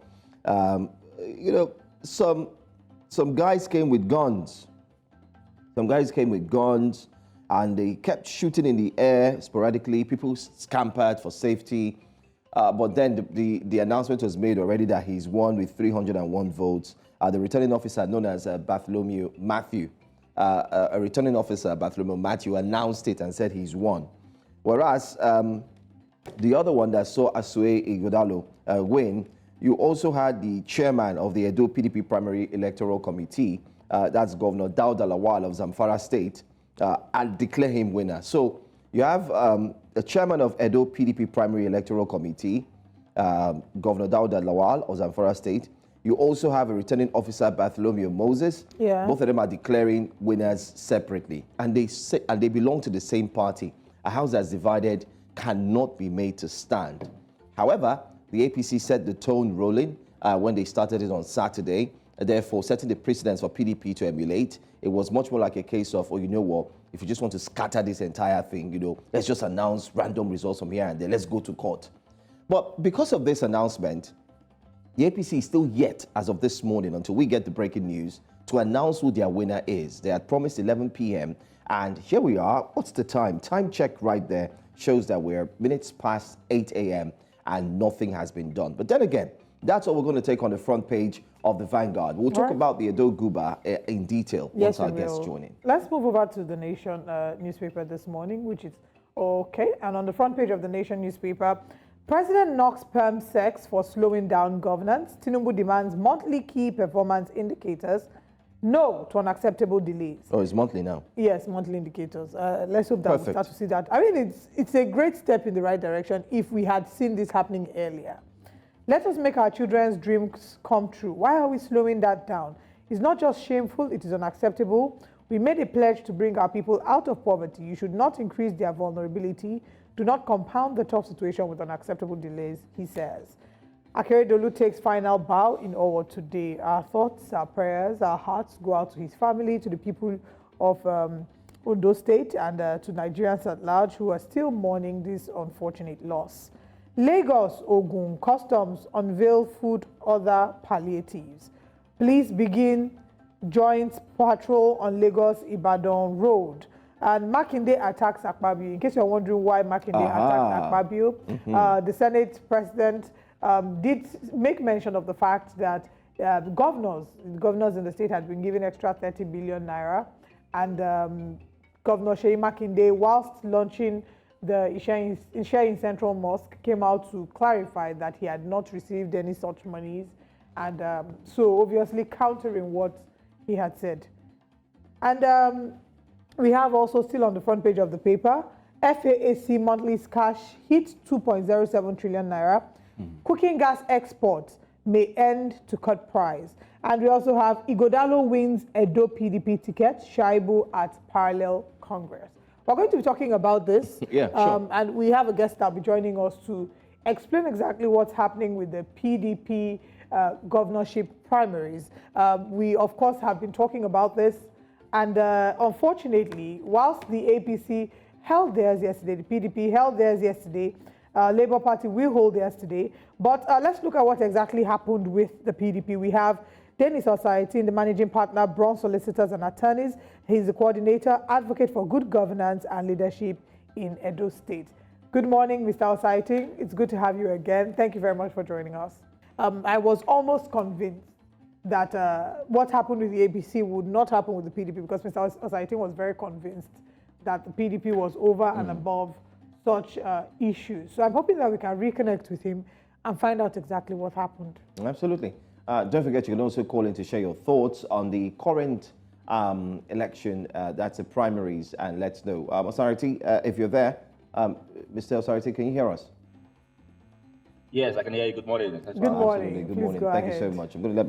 some guys came with guns. And they kept shooting in the air sporadically. People scampered for safety. But then the announcement was made already that he's won with 301 votes. The returning officer, known as Bartholomew Matthew, a returning officer, Bartholomew Matthew, announced it and said he's won. Whereas the other one that saw Asue Ighodalo win, you also had the chairman of the Edo PDP Primary Electoral Committee, that's Governor Dauda Lawal of Zamfara State, and declare him winner. So you have the chairman of Edo PDP Primary Electoral Committee, Governor Dauda Lawal of Zamfara State. You also have a returning officer, Bartholomew Moses. Yeah. Both of them are declaring winners separately, and they belong to the same party. A house that's divided cannot be made to stand. However, the APC set the tone rolling when they started it on Saturday, therefore setting the precedence for PDP to emulate. It was much more like a case of, oh, you know what, if you just want to scatter this entire thing, you know, let's just announce random results from here and there, let's go to court. But because of this announcement, the APC is still yet, as of this morning, until we get the breaking news, to announce who their winner is. They had promised 11 p.m. and here we are. What's the time? Time check right there shows that we're minutes past 8 a.m. and nothing has been done. But then again, that's what we're going to take on the front page of the Vanguard. We'll talk about the Edo Guba in detail once our guests join in. Let's move over to the Nation newspaper this morning, which is okay. And on the front page of the Nation newspaper, President knocks perm sex for slowing down governance. Tinubu demands monthly key performance indicators. No to unacceptable delays. Oh, it's monthly now? Yes, monthly indicators. Let's hope that we start to see that. I mean, it's a great step in the right direction if we had seen this happening earlier. Let us make our children's dreams come true. Why are we slowing that down? It's not just shameful, it is unacceptable. We made a pledge to bring our people out of poverty. You should not increase their vulnerability. Do not compound the tough situation with unacceptable delays, he says. Akeredolu takes final bow in Owo today. Our thoughts, our prayers, our hearts go out to his family, to the people of Edo State, and to Nigerians at large who are still mourning this unfortunate loss. Lagos, Ogun, Customs unveil food other palliatives. Police begin joint patrol on Lagos-Ibadan Road. And Makinde attacks Akpabio. In case you're wondering why Makinde attacked Akpabio, the Senate president did make mention of the fact that governors in the state had been given extra 30 billion naira. And Governor Seyi Makinde, whilst launching the Isha in Central Mosque, came out to clarify that he had not received any such monies. And so obviously countering what he had said. And we have also still on the front page of the paper, FAAC monthly cash hit 2.07 trillion naira. Cooking gas exports may end to cut price. And we also have Ighodalo wins Edo PDP ticket, Shaibu at parallel Congress. We're going to be talking about this. Sure. And we have a guest that will be joining us to explain exactly what's happening with the PDP governorship primaries. We, of course, have been talking about this. And unfortunately, whilst the APC held theirs yesterday, the PDP held theirs yesterday, Labour Party will hold theirs today. But let's look at what exactly happened with the PDP. We have Dennis Osaiti, the managing partner, Bronze Solicitors and Attorneys. He's the coordinator, advocate for good governance and leadership in Edo State. Good morning, Mr. Osaiti. It's good to have you again. Thank you very much for joining us. I was almost convinced that what happened with the APC would not happen with the PDP because Mr. Osaiti was very convinced that the PDP was over and above such issues. So I'm hoping that we can reconnect with him and find out exactly what happened. Absolutely. Don't forget, you can also call in to share your thoughts on the current election, that's the primaries, and let's know. Osaiti, if you're there, Mr. Osaiti, can you hear us? Yes, I can hear you. Good morning. Good morning. Absolutely. Good Please morning. go Thank ahead. you so much. I'm going to let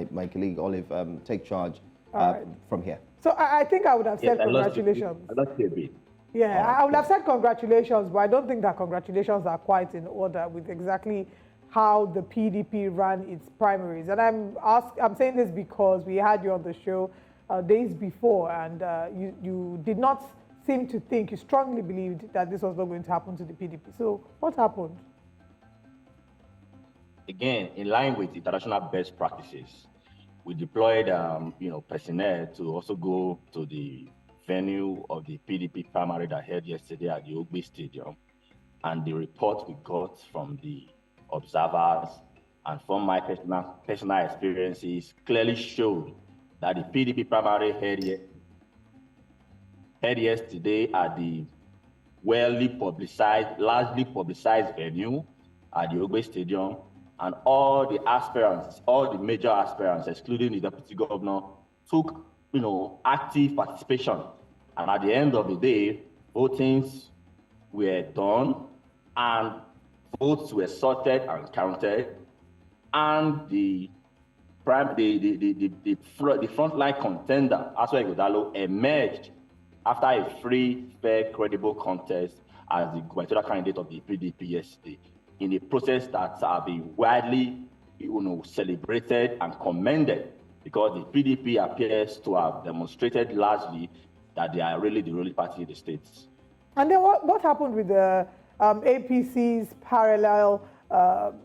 my colleague Olive take charge from here. So I think I would have said Yes, congratulations. I lost you a bit. Yeah, I would have said congratulations, but I don't think that congratulations are quite in order with exactly how the PDP ran its primaries. And I'm saying this because we had you on the show days before, and you did not seem to think, you strongly believed that this was not going to happen to the PDP. So what happened? Again, in line with international best practices, we deployed personnel to also go to the venue of the PDP primary that held yesterday at the Ogbe Stadium. And the report we got from the observers and from my personal experiences clearly showed that the PDP primary held held yesterday at the largely publicized venue at the Ogbe Stadium, and all the major aspirants, excluding the deputy governor, took, active participation. And at the end of the day, votings were done, and votes were sorted and counted, and the frontline contender, Asue Ighodalo, emerged after a free, fair, credible contest as the gubernatorial candidate of the PDP yesterday, in a process that has been widely, celebrated and commended, because the PDP appears to have demonstrated largely that they are really the ruling party in the states. And then what happened with the APC's parallel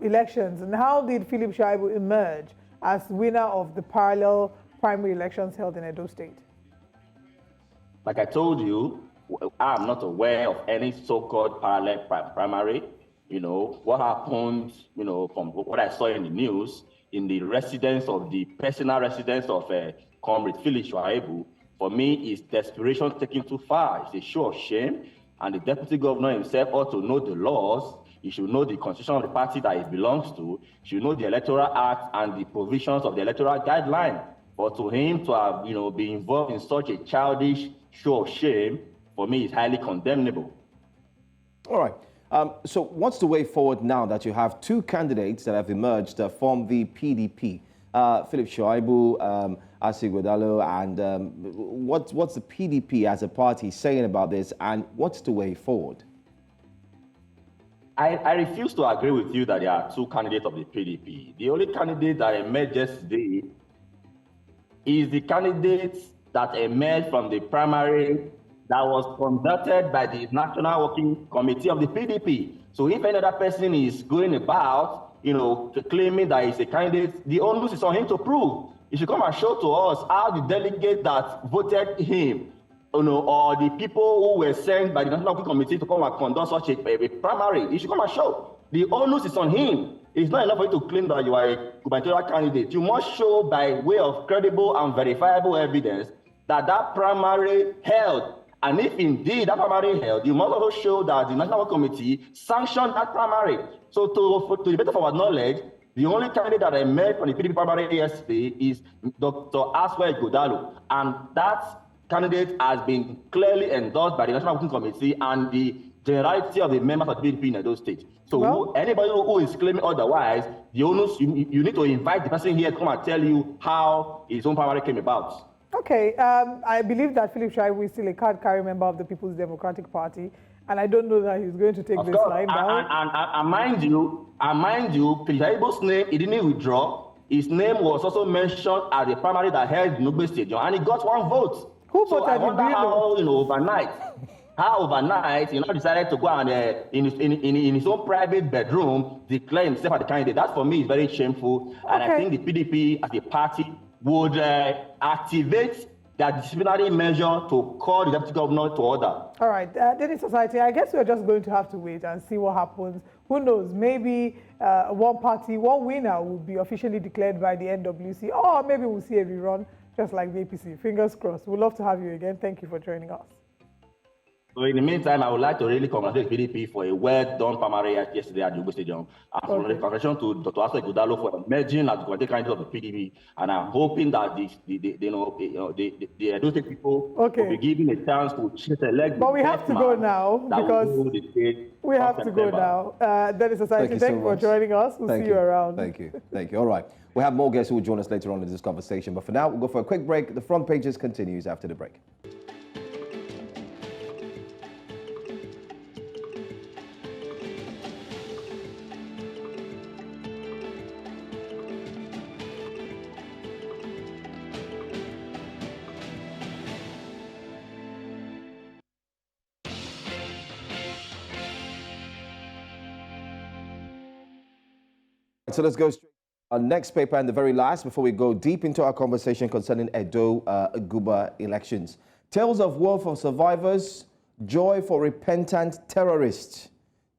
elections, and how did Philip Shaibu emerge as winner of the parallel primary elections held in Edo State? Like I told you, I'm not aware of any so-called parallel primary. What happened, from what I saw in the news, in the personal residence of Comrade Philip Shaibu, for me, is desperation taken too far. It's a show of shame, and the deputy governor himself ought to know the laws. He should know the constitution of the party that he belongs to. He should know the Electoral Act and the provisions of the electoral guideline. But to him to have, been involved in such a childish show of shame, for me, is highly condemnable. All right. So what's the way forward now that you have two candidates that have emerged from the PDP? Philip Shaibu, Asue Ighodalo, and what's the PDP as a party saying about this, and what's the way forward? I refuse to agree with you that there are two candidates of the PDP. The only candidate that emerged yesterday is the candidate that emerged from the primary that was conducted by the National Working Committee of the PDP. So if any other person is going about, claiming that he's a candidate, the onus is on him to prove. He should come and show to us how the delegate that voted him, or the people who were sent by the National Working Committee to come and conduct such a primary, he should come and show. The onus is on him. It's not enough for you to claim that you are a gubernatorial candidate. You must show by way of credible and verifiable evidence that that primary held. And if indeed that primary held, you must also show that the National Working Committee sanctioned that primary. So to the best of our knowledge, the only candidate that emerged from the PDP primary yesterday is Dr. Asue Ighodalo. And that candidate has been clearly endorsed by the National Working Committee and the generality of the members of the PDP in Edo State. So anybody who is claiming otherwise, the onus, you need to invite the person here to come and tell you how his own primary came about. Okay, I believe that Philip Shaibu is still a card-carrying member of the People's Democratic Party, and I don't know that he's going to take this line down. And mind you, Philip Shaibu's name, he didn't withdraw. His name was also mentioned at the primary that held in Ogbe Stadium, and he got one vote. Who so voted? I wonder how, overnight, he decided to go and in his own private bedroom declare himself as the candidate. That for me is very shameful, and I think the PDP as a party would activate that disciplinary measure to call the deputy governor to order. All right, Daily Society, I guess we're just going to have to wait and see what happens. Who knows, maybe one party, one winner will be officially declared by the NWC, or maybe we'll see a rerun just like the APC. Fingers crossed. We'd love to have you again. Thank you for joining us. So in the meantime, I would like to really congratulate PDP for a well-done primary yesterday at the Ugo Stadium. And congratulations to Dr. Asue Ighodalo for emerging as the candidate of the PDP. And I'm hoping that the Edo State people will be given a chance to elect. But we have to go now because we have to go now. Daily Society, thank you for joining us. We'll see you around. Thank you. Thank you. All right. We have more guests who will join us later on in this conversation. But for now, we'll go for a quick break. The Front Pages continues after the break. So let's go straight to our next paper and the very last before we go deep into our conversation concerning Edo Guba elections. Tales of war for survivors, joy for repentant terrorists.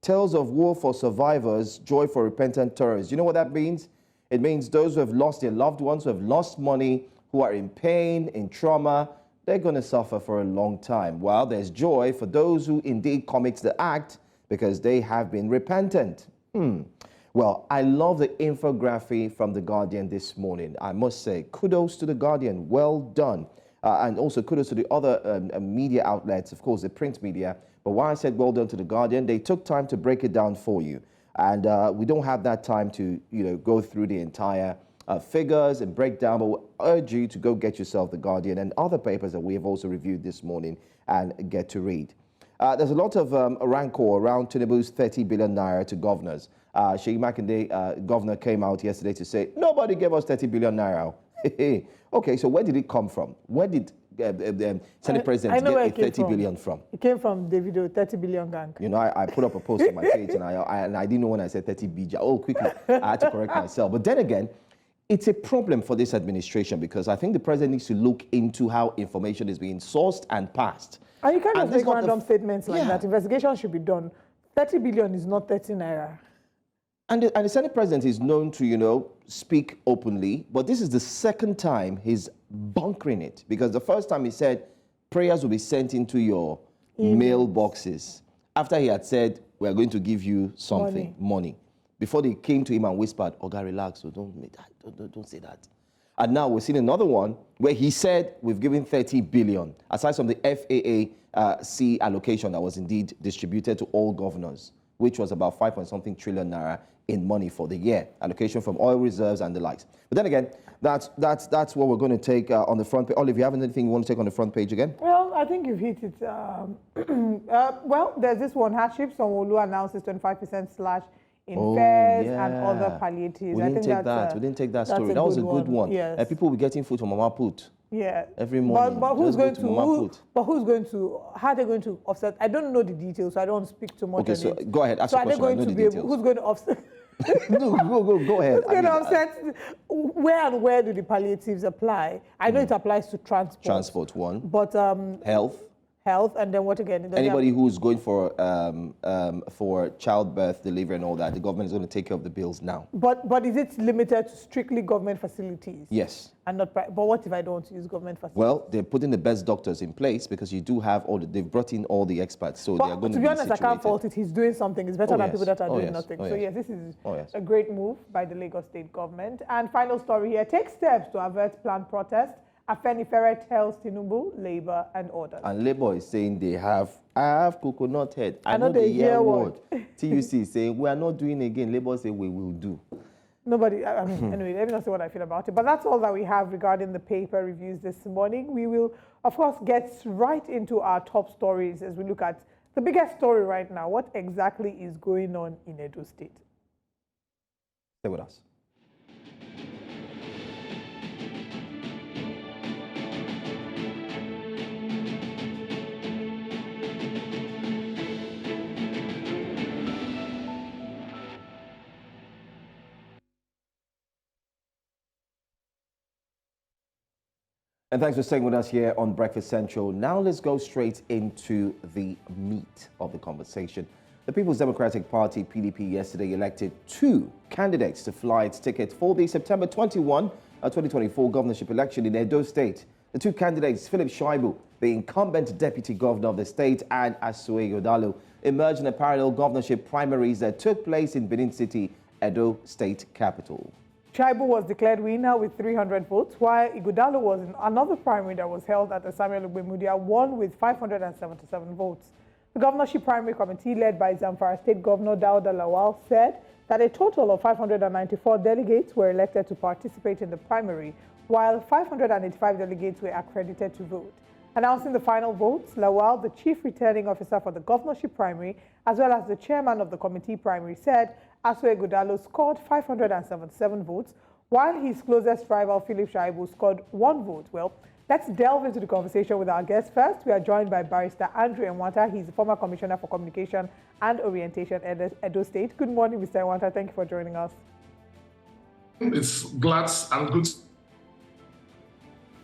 Tales of war for survivors, joy for repentant terrorists. You know what that means? It means those who have lost their loved ones, who have lost money, who are in pain, in trauma, they're going to suffer for a long time. While there's joy for those who indeed commit the act because they have been repentant. Well, I love the infographic from The Guardian this morning. I must say, kudos to The Guardian. Well done. And also kudos to the other media outlets, of course, the print media. But why I said well done to The Guardian, they took time to break it down for you. And we don't have that time to, go through the entire figures and break down, but we urge you to go get yourself The Guardian and other papers that we have also reviewed this morning and get to read. There's a lot of rancor around Tinubu's 30 billion naira to governors. Sheyi Makinde, governor, came out yesterday to say, nobody gave us 30 billion naira. Okay, so where did it come from? Where did Senate President get 30 billion from? It came from Davido, 30 billion gang. I put up a post on my page and I didn't know when I said 30 BJ. Oh, quickly, I had to correct myself. But then again, it's a problem for this administration because I think the president needs to look into how information is being sourced and passed. And you can't make random statements like that. Investigation should be done. 30 billion is not 30 naira. And the Senate President is known to, speak openly, but this is the second time he's bunkering it because the first time he said prayers will be sent into your mailboxes after he had said, we're going to give you something, money. Before they came to him and whispered, Oga, relax, so don't say that. And now we're seeing another one where he said, we've given 30 billion, aside from the FAAC allocation that was indeed distributed to all governors, which was about 5.something trillion naira in money for the year, allocation from oil reserves and the likes. But then again, that's what we're going to take on the front page. Olive, you have anything you want to take on the front page again? Well, I think you've hit it. Well, there's this one, hardship. Sanwo-Olu announces 25% slash in fares and other palliatives. We didn't take that story. That was a good one. Yes. People will be getting food from Mama Put. Yeah. Every morning. But who's going to, how are they going to offset? I don't know the details, so I don't speak too much. Okay, so go ahead, ask the question. Are they going to be able, who's going to offset? No, go ahead. Who's going to offset? Where do the palliatives apply? I know it applies to transport. Transport, one. But health, and then what again? Anybody who's going for childbirth, delivery, and all that, the government is going to take care of the bills now. But is it limited to strictly government facilities? Yes. And not private. But what if I don't use government facilities? Well, they're putting the best doctors in place because you do have they've brought in all the experts, so they are going to be honest, I can't fault it. He's doing something. It's better than people that are doing nothing. So yes, this is a great move by the Lagos State government. And final story here: take steps to avert planned protest. Afenifere tells Tinubu, Labour and others. And Labour is saying they have coconut head. I know they hear word. TUC is saying we are not doing again. Labour say we will do. Nobody, anyway, let me not say what I feel about it. But that's all that we have regarding the paper reviews this morning. We will, of course, get right into our top stories as we look at the biggest story right now. What exactly is going on in Edo State? Stay with us. And thanks for staying with us here on Breakfast Central. Now let's go straight into the meat of the conversation. The People's Democratic Party, PDP, yesterday elected 2 candidates to fly its ticket for the September 21, 2024 governorship election in Edo State. The 2 candidates, Philip Shaibu, the incumbent deputy governor of the state, and Asue Ighodalo, emerged in a parallel governorship primaries that took place in Benin City, Edo State capital. Shaibu was declared winner with 300 votes, while Ighodalo was in another primary that was held at the Samuel Ogbemudia won with 577 votes. The governorship primary committee, led by Zamfara State Governor Dauda Lawal, said that a total of 594 delegates were elected to participate in the primary, while 585 delegates were accredited to vote. Announcing the final votes, Lawal, the chief returning officer for the governorship primary, as well as the chairman of the committee primary, said Asue Ighodalo scored 577 votes, while his closest rival, Philip Shaibu, scored 1 vote. Well, let's delve into the conversation with our guests. First, we are joined by Barrister Andrew Enwanta. He's the former Commissioner for Communication and Orientation at Edo State. Good morning, Mr. Enwanta. Thank you for joining us. It's glad and good.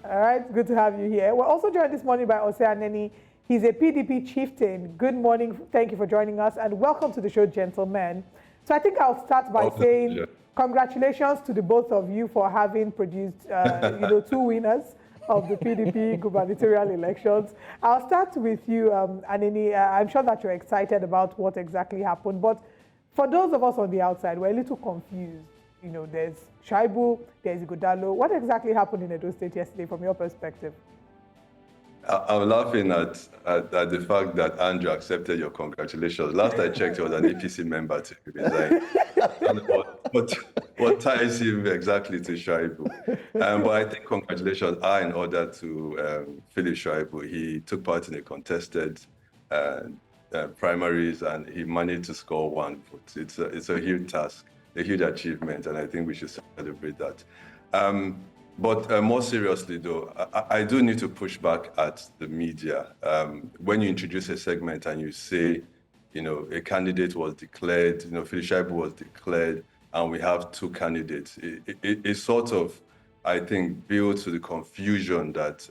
All right, good to have you here. We're also joined this morning by Ose Aneni. He's a PDP chieftain. Good morning. Thank you for joining us, and welcome to the show, gentlemen. So I think I'll start by saying congratulations to the both of you for having produced 2 winners of the PDP gubernatorial elections. I'll start with you, Anini. I'm sure that you're excited about what exactly happened, but for those of us on the outside, we're a little confused. You know, there's Shaibu, there's Ighodalo. What exactly happened in Edo State yesterday from your perspective? I'm laughing at the fact that Andrew accepted your congratulations. Last I checked, he was an APC member to resign. What ties him exactly to Shaibu? But I think congratulations are in order to Philip Shaibu. He took part in a contested primaries and he managed to score 1 vote. It's a huge task, a huge achievement, and I think we should celebrate that. But more seriously, though, I do need to push back at the media. When you introduce a segment and you say, you know, a candidate was declared, you know, Philip Shaibu was declared, and we have 2 candidates, it sort of, I think, builds to the confusion that,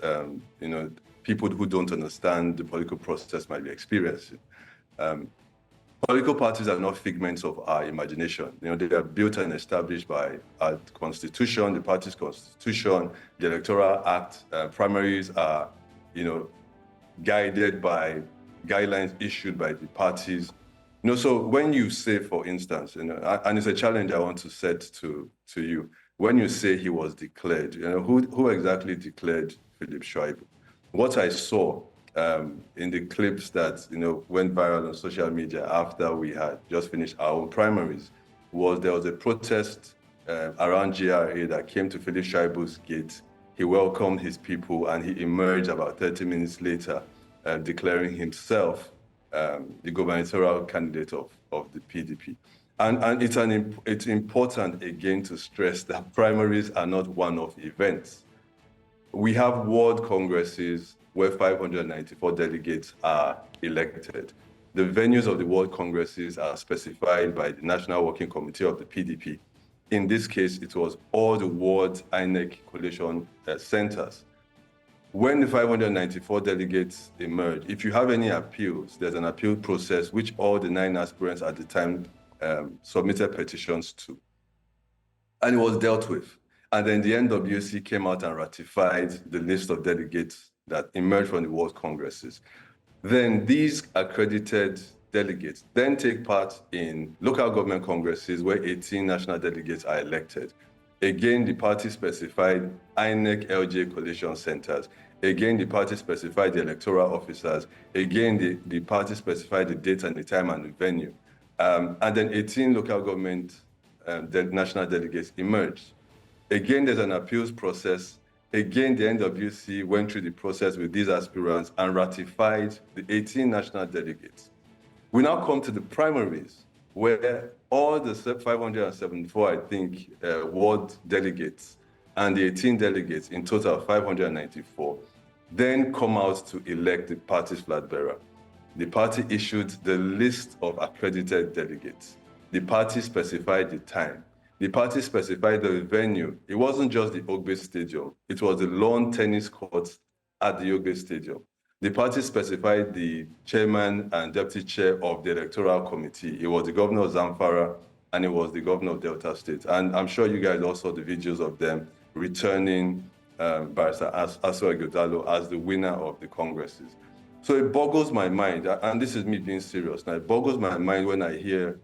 you know, people who don't understand the political process might be experiencing. Political parties are not figments of our imagination. You know, they are built and established by our constitution, the party's constitution, the Electoral Act. Primaries are, you know, guided by guidelines issued by the parties. You know, so when you say, for instance, you know, and it's a challenge I want to set to you, when you say he was declared, you know, who exactly declared Philip Shaibu? What I saw in the clips that, you know, went viral on social media after we had just finished our own primaries was there was a protest around GRA that came to Philip Shaibu's gate. He welcomed his people and he emerged about 30 minutes later declaring himself the gubernatorial candidate of the PDP. And it's important again to stress that primaries are not one-off events. We have world congresses where 594 delegates are elected. The venues of the World Congresses are specified by the National Working Committee of the PDP. In this case, it was all the world INEC coalition centers. When the 594 delegates emerged, if you have any appeals, there's an appeal process which all the 9 aspirants at the time submitted petitions to. And it was dealt with. And then the NWC came out and ratified the list of delegates that emerged from the World Congresses. Then these accredited delegates then take part in local government congresses where 18 national delegates are elected. Again, the party specified INEC LJ coalition centers. Again, the party specified the electoral officers. Again, the party specified the date and the time and the venue. And then 18 local government national delegates emerged. Again, there's an appeals process. Again, the NWC went through the process with these aspirants and ratified the 18 national delegates. We now come to the primaries, where all the 574, I think, ward delegates and the 18 delegates, in total 594, then come out to elect the party's flag bearer. The party issued the list of accredited delegates. The party specified the time. The party specified the venue. It wasn't just the Ogbe Stadium. It was the lawn tennis courts at the Ogbe Stadium. The party specified the chairman and deputy chair of the electoral committee. It was the governor of Zamfara and it was the governor of Delta State. And I'm sure you guys all saw the videos of them returning Barrister Asue Ighodalo as the winner of the congresses. So it boggles my mind, and this is me being serious now, it boggles my mind when I hear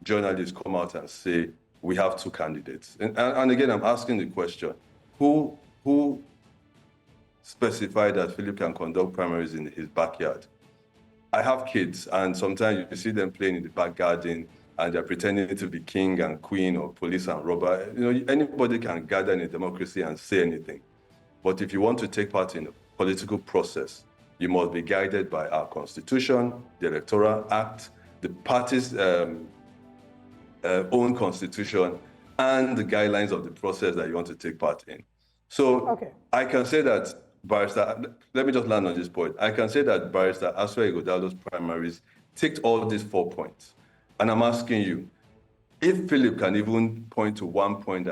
journalists come out and say, we have 2 candidates. And again, I'm asking the question, who specified that Philip can conduct primaries in his backyard? I have kids, and sometimes you see them playing in the back garden, and they're pretending to be king and queen or police and robber. You know, anybody can gather in a democracy and say anything. But if you want to take part in a political process, you must be guided by our constitution, the Electoral Act, the party's own constitution, and the guidelines of the process that you want to take part in. So I can say that let me just land on this point. I can say that Barrister Asue Ighodalo's primaries ticked all these 4 points. And I'm asking you, if Philip can even point to 1 point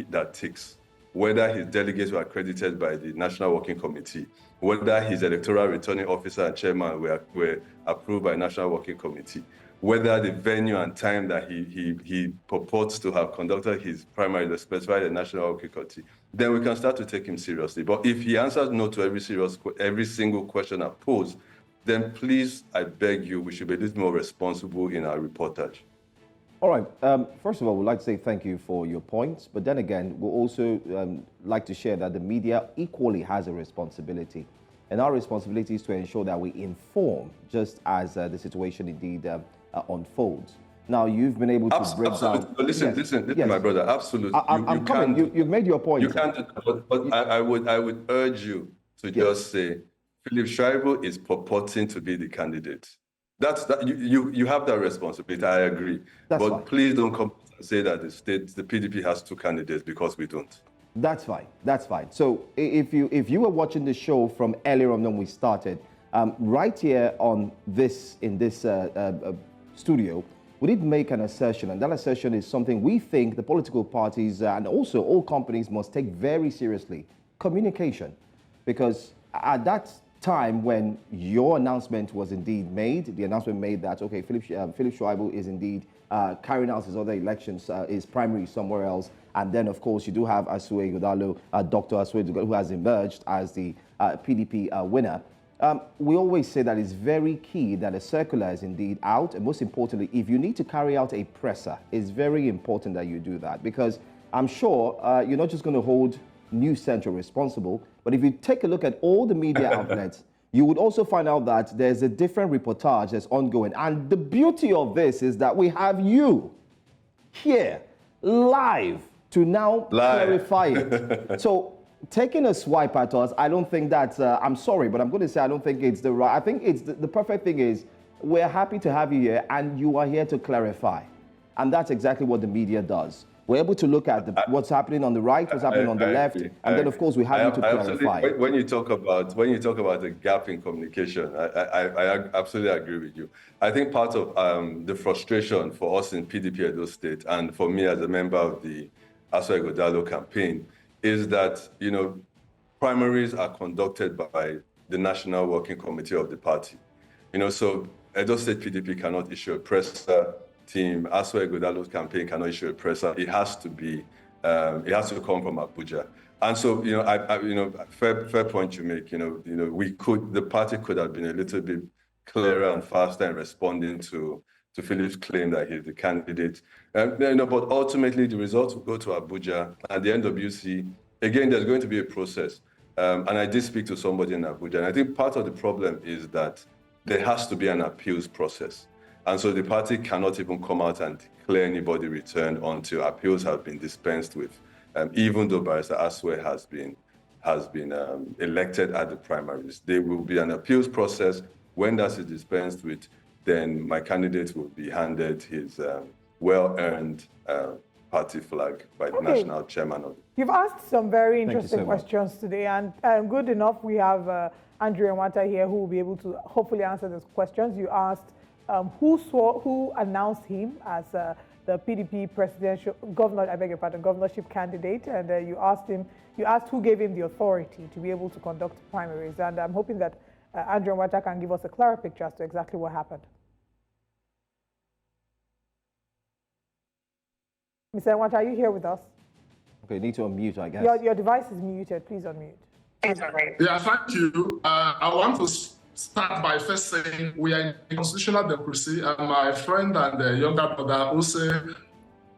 that ticks, whether his delegates were accredited by the National Working Committee, whether his electoral returning officer and chairman were approved by National Working Committee, whether the venue and time that he purports to have conducted his primary was specified in the National Working Committee, then we can start to take him seriously. But if he answers no to every single question I pose, then please, I beg you, we should be a little more responsible in our reportage. All right. First of all, we'd like to say thank you for your points. But then again, we'll also like to share that the media equally has a responsibility. And our responsibility is to ensure that we inform just as the situation indeed unfolds. Now, you've been able to break down... Listen, my brother, absolutely. I'm coming. You've made your point. You can't, but I would urge you to just say, Philip Shuaibu is purporting to be the candidate. You have that responsibility, I agree. But fine. Please don't come and say that the PDP has two candidates, because we don't. That's fine. That's fine. So if you were watching the show from earlier on when we started, right here in this studio, we did make an assertion, and that assertion is something we think the political parties and also all companies must take very seriously: communication. Because at that time when your announcement was indeed made, the announcement made that, okay, Philip Shuaibu is indeed carrying out his other elections, his primary somewhere else. And then, of course, you do have Asue Ighodalo, Dr. Asue Ighodalo, who has emerged as the PDP winner. We always say that it's very key that a circular is indeed out. And most importantly, if you need to carry out a presser, it's very important that you do that. Because I'm sure you're not just going to hold News Central responsible, but if you take a look at all the media outlets, you would also find out that there's a different reportage that's ongoing. And the beauty of this is that we have you here live to now clarify it. So taking a swipe at us, I don't think that's, I'm sorry, but I'm going to say I don't think it's the right, I think it's the perfect thing is we're happy to have you here and you are here to clarify. And that's exactly what the media does. We're able to look at what's happening on the right, what's happening on the left, and then of course we have you to clarify. When you talk about the gap in communication, I absolutely agree with you. I think part of the frustration for us in PDP Edo State and for me as a member of the Asue Ighodalo campaign is that primaries are conducted by the National Working Committee of the party. So Edo State PDP cannot issue a presser. Team Asue Ighodalo's campaign cannot issue a presser. It has to be, it has to come from Abuja. And so, fair point you make. The party could have been a little bit clearer and faster in responding to Philip's claim that he's the candidate. But ultimately, the results will go to Abuja. At the NWC, again, there's going to be a process. And I did speak to somebody in Abuja, and I think part of the problem is that there has to be an appeals process. And so the party cannot even come out and declare anybody returned until appeals have been dispensed with, even though Barrister Asue has been elected at the primaries. There will be an appeals process. When that is dispensed with, then my candidate will be handed his well-earned party flag by the national chairman of it. You've asked some very interesting questions today, and good enough, we have Andrew Nwata here who will be able to hopefully answer those questions. You asked who announced him as the PDP governorship candidate, and you asked who gave him the authority to be able to conduct primaries, and I'm hoping that Andrew Nwata can give us a clearer picture as to exactly what happened. Mr. Nwata, are you here with us? Okay, you need to unmute, I guess. Your device is muted. Please unmute. Yeah, thank you. I want to start by first saying we are in constitutional democracy, and my friend and younger brother also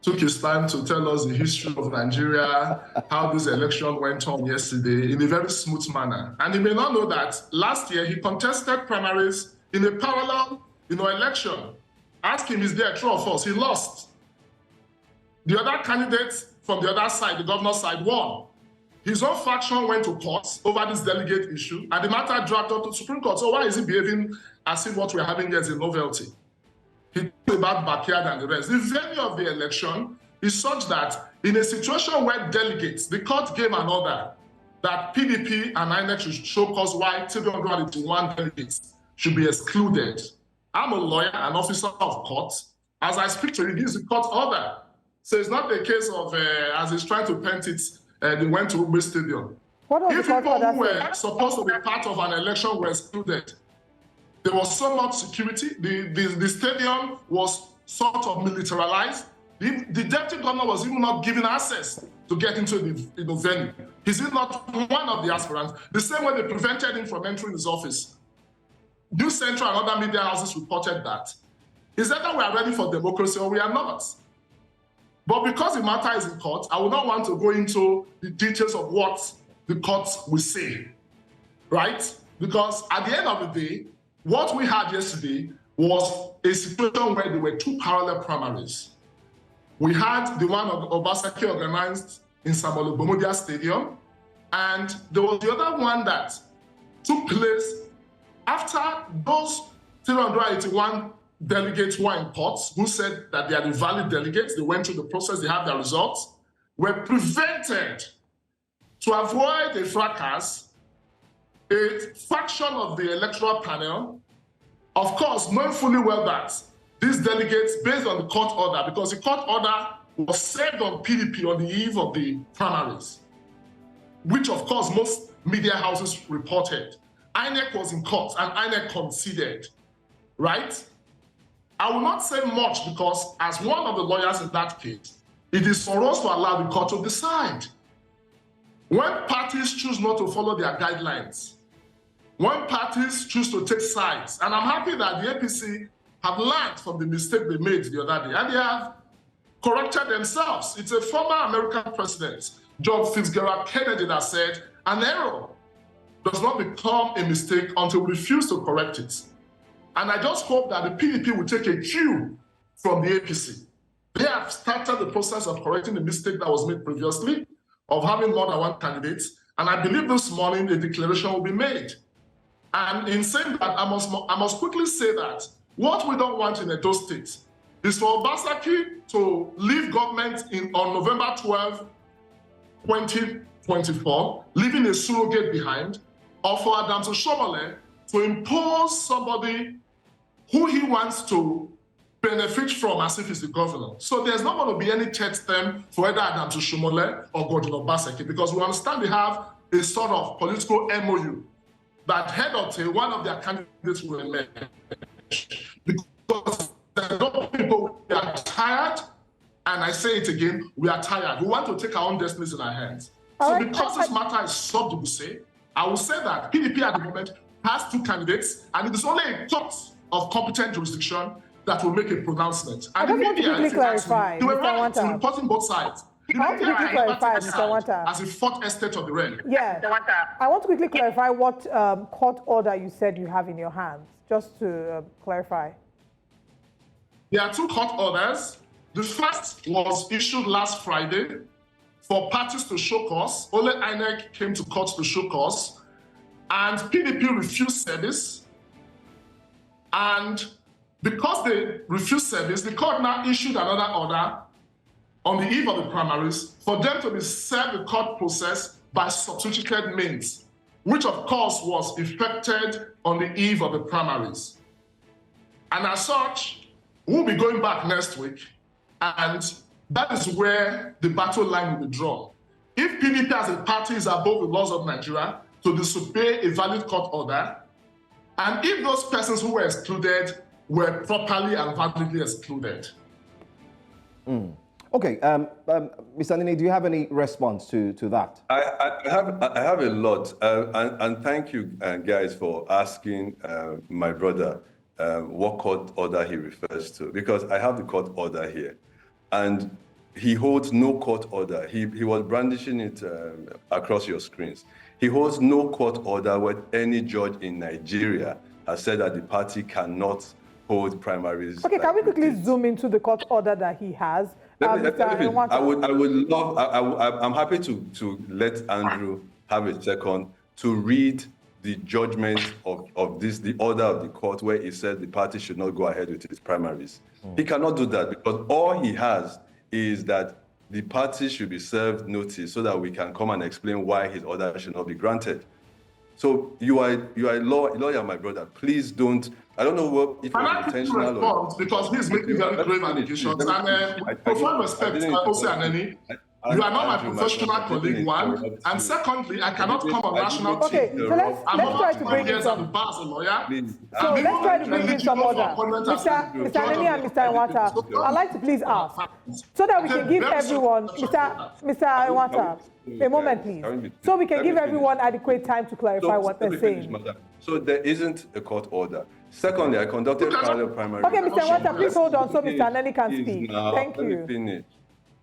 took his time to tell us the history of Nigeria, how this election went on yesterday in a very smooth manner. And he may not know that last year he contested primaries in a parallel election. Ask him, is there true or false? He lost. The other candidates from the other side, the governor's side, won. His own faction went to court over this delegate issue, and the matter dragged up to the Supreme Court. So why is he behaving as if what we're having here is a novelty? He talked about backyard and the rest. The venue of the election is such that in a situation where delegates, the court gave an order that PDP and INEC should show cause why 381 delegates should be excluded. I'm a lawyer, an officer of court. As I speak to you, this is the court order. So it's not the case of, as he's trying to paint it, they went to Ugbe Stadium. If people who were supposed to be part of an election were excluded, there was so much security. The stadium was sort of militarized. The deputy governor was even not given access to get into the venue. He's not one of the aspirants. The same way they prevented him from entering his office. News Central and other media houses reported that. It's either we are ready for democracy or we are not. But because the matter is in court, I would not want to go into the details of what the courts will say, right? Because at the end of the day, what we had yesterday was a situation where there were two parallel primaries. We had the one of Obasaki organized in Samuel Ogbemudia Stadium, and there was the other one that took place after those 381 delegates who were in court, who said that they are the valid delegates, they went through the process, they have their results, were prevented to avoid a fracas. A faction of the electoral panel, of course, knowing fully well that these delegates, based on the court order, because the court order was served on PDP on the eve of the primaries, which of course most media houses reported. INEC was in court and INEC conceded, right? I will not say much because as one of the lawyers in that case, it is for us to allow the court to decide. When parties choose not to follow their guidelines, when parties choose to take sides, and I'm happy that the APC have learned from the mistake they made the other day, and they have corrected themselves. It's a former American president, John Fitzgerald Kennedy, that said, an error does not become a mistake until we refuse to correct it. And I just hope that the PDP will take a cue from the APC. They have started the process of correcting the mistake that was made previously, of having more than one candidate. And I believe this morning a declaration will be made. And in saying that, I must quickly say that what we don't want in Edo State is for Obasaki to leave government on November 12, 2024, leaving a surrogate behind, or for Adams Oshomole to impose somebody who he wants to benefit from as if he's the governor. So there's not going to be any third term for either Adams Oshomole or Gordon Obaseki, because we understand they have a sort of political MOU that head or tail, one of their candidates will emerge. Because there are no people who are tired, and I say it again, we are tired. We want to take our own destinies in our hands. So because this matter is sub judice, I will say that PDP at the moment has two candidates, and it is only a court of competent jurisdiction that will make a pronouncement. And I just want to quickly clarify, they were Mr. right Wanta. to reporting both sides. I want to quickly clarify, Mr. Wanta. As a fourth estate of the realm. Yeah, I want to quickly clarify what court order you said you have in your hands, just to clarify. There are two court orders. The first was issued last Friday for parties to show cause. Only INEC came to court to show cause, and PDP refused service. And because they refused service, the court now issued another order on the eve of the primaries for them to be served the court process by substituted means, which of course was effected on the eve of the primaries. And as such, we'll be going back next week, and that is where the battle line will be drawn. If PDP as a party is above the laws of Nigeria to disobey a valid court order, and if those persons who were excluded were properly and validly excluded. Okay, Mr. Nini, do you have any response to that? I have a lot, and thank you guys for asking my brother what court order he refers to, because I have the court order here, and he holds no court order. He was brandishing it across your screens. He holds no court order where any judge in Nigeria has said that the party cannot hold primaries. Okay, can we quickly zoom into the court order that he has? I would love. I'm happy to let Andrew have a second to read the judgment of this, the order of the court, where he said the party should not go ahead with its primaries. He cannot do that because all he has is that the party should be served notice so that we can come and explain why his order should not be granted. So you are a lawyer, my brother. Please don't. I don't know if it's intentional or because he's making very grave allegations. And profound respect, You are not my Andrew, professional colleague, one. And secondly, I cannot come on national TV. Okay, so let's try to bring in some. As a lawyer. So let's try to bring in some order. Mr. Neni and Mr. Nwata, I'd like to please ask, so that we can give everyone, Mr. Nwata, a moment please, so we can give everyone adequate time to clarify what they're saying. So there isn't a court order. Secondly, I conducted parallel primary. Okay, Mr. Nwata, please hold on so Mr. Neni can speak. Thank you. Let me finish.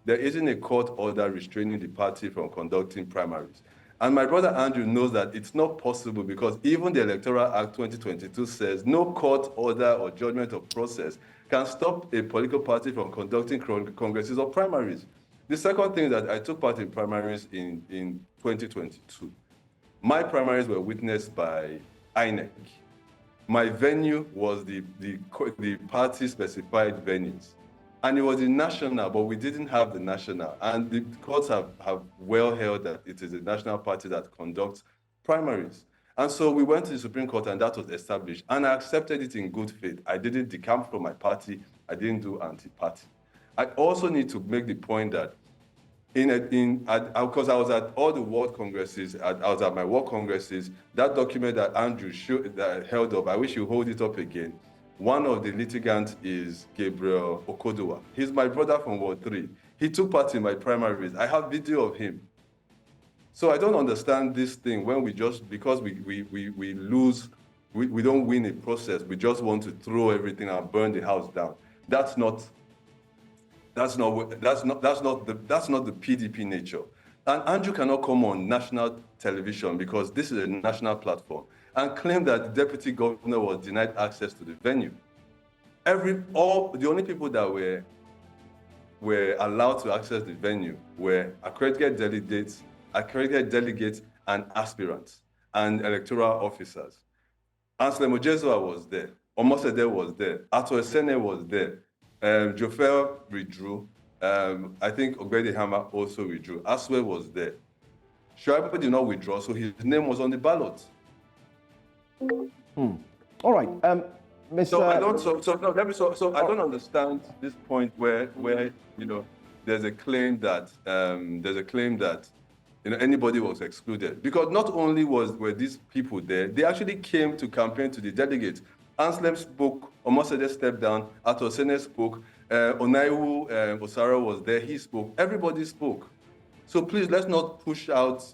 There isn't a court order restraining the party from conducting primaries. And my brother Andrew knows that it's not possible because even the Electoral Act 2022 says no court order or judgment of process can stop a political party from conducting congresses or primaries. The second thing is that I took part in primaries in 2022. My primaries were witnessed by INEC. My venue was the party-specified venues. And it was the national, but we didn't have the national. And the courts have well held that it is a national party that conducts primaries. And so we went to the Supreme Court and that was established. And I accepted it in good faith. I didn't decamp from my party. I didn't do anti-party. I also need to make the point that because I was at all the world congresses, I was at my world congresses, that document that Andrew held up, I wish you hold it up again. One of the litigants is Gabriel Okodowa. He's my brother from Ward 3. He took part in my primaries. I have video of him. So I don't understand this thing when we just, because we lose, we don't win a process, we just want to throw everything and burn the house down. That's not the PDP nature. And Andrew cannot come on national television because this is a national platform and claim that the deputy governor was denied access to the venue. The only people that were allowed to access the venue were accredited delegates and aspirants and electoral officers. Asue Ighodalo was there, Omosede was there, Atosene was there, Jofel withdrew, I think Ogbedihama also withdrew. Asue was there. Shuaibu did not withdraw, so his name was on the ballot. All right, Mr. So I don't understand this point where there's a claim that anybody was excluded, because not only were these people there, they actually came to campaign to the delegates. Anslem spoke, Omosede stepped down, Atosene spoke, Onaiwu Osara was there, he spoke, everybody spoke. So please, let's not push out,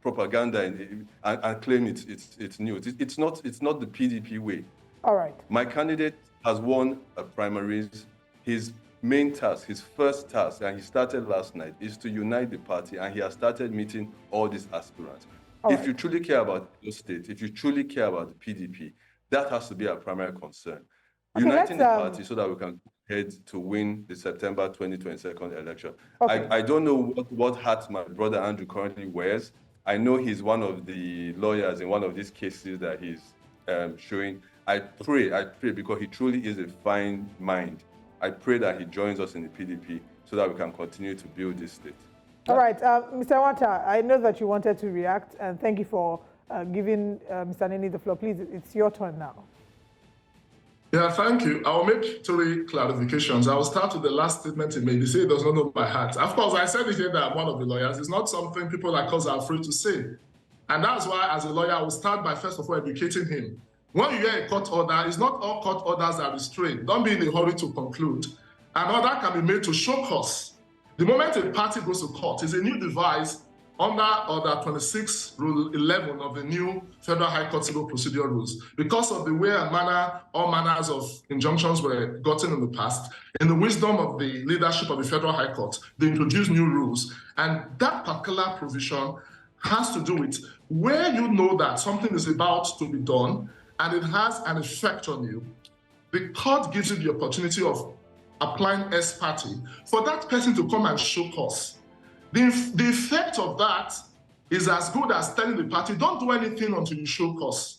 propaganda and claim it's new. It's not the PDP way. All right. My candidate has won a primaries. His main task, his first task, and he started last night, is to unite the party, and he has started meeting all these aspirants. If you truly care about Edo State, if you truly care about the PDP, that has to be our primary concern. Okay, uniting the party so that we can head to win the September 2022 election. Okay. I don't know what hat my brother Andrew currently wears. I know he's one of the lawyers in one of these cases that he's showing. I pray because he truly is a fine mind. I pray that he joins us in the PDP so that we can continue to build this state. All right, Mr. Nwata, I know that you wanted to react, and thank you for giving Mr. Neni the floor. Please, it's your turn now. Yeah, thank you. I will make 3 clarifications. I will start with the last statement he made. He said he does not know my heart. Of course, I said it here that I'm one of the lawyers. It's not something people like us are afraid to say. And that's why, as a lawyer, I will start by first of all educating him. When you hear a court order, it's not all court orders are restrained. Don't be in a hurry to conclude. An order can be made to show cause. The moment a party goes to court, is a new device under Order 26, Rule 11 of the new Federal High Court Civil Procedure Rules. Because of the way and manner, all manners of injunctions were gotten in the past, in the wisdom of the leadership of the Federal High Court, they introduced new rules. And that particular provision has to do with where you know that something is about to be done and it has an effect on you. The court gives you the opportunity of applying ex parte for that person to come and show cause. The effect of that is as good as telling the party, don't do anything until you show cause,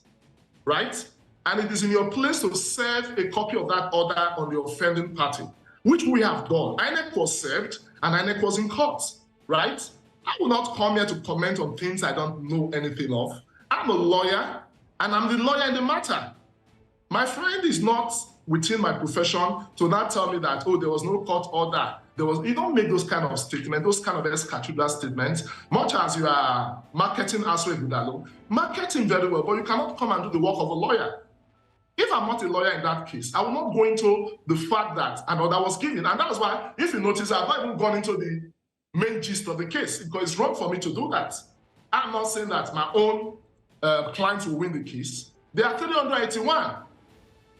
right? And it is in your place to serve a copy of that order on the offending party, which we have done. INEC was served and INEC was in court, right? I will not come here to comment on things I don't know anything of. I'm a lawyer and I'm the lawyer in the matter. My friend is not within my profession to not tell me that, oh, there was no court order you don't make those kind of statements, those kind of escatula statements, much as you are marketing Asue Ighodalo, marketing very well, but you cannot come and do the work of a lawyer. If I'm not a lawyer in that case, I will not go into the fact that an order was given. And that's why, if you notice, I've not even gone into the main gist of the case, because it's wrong for me to do that. I'm not saying that my own clients will win the case. They are 381.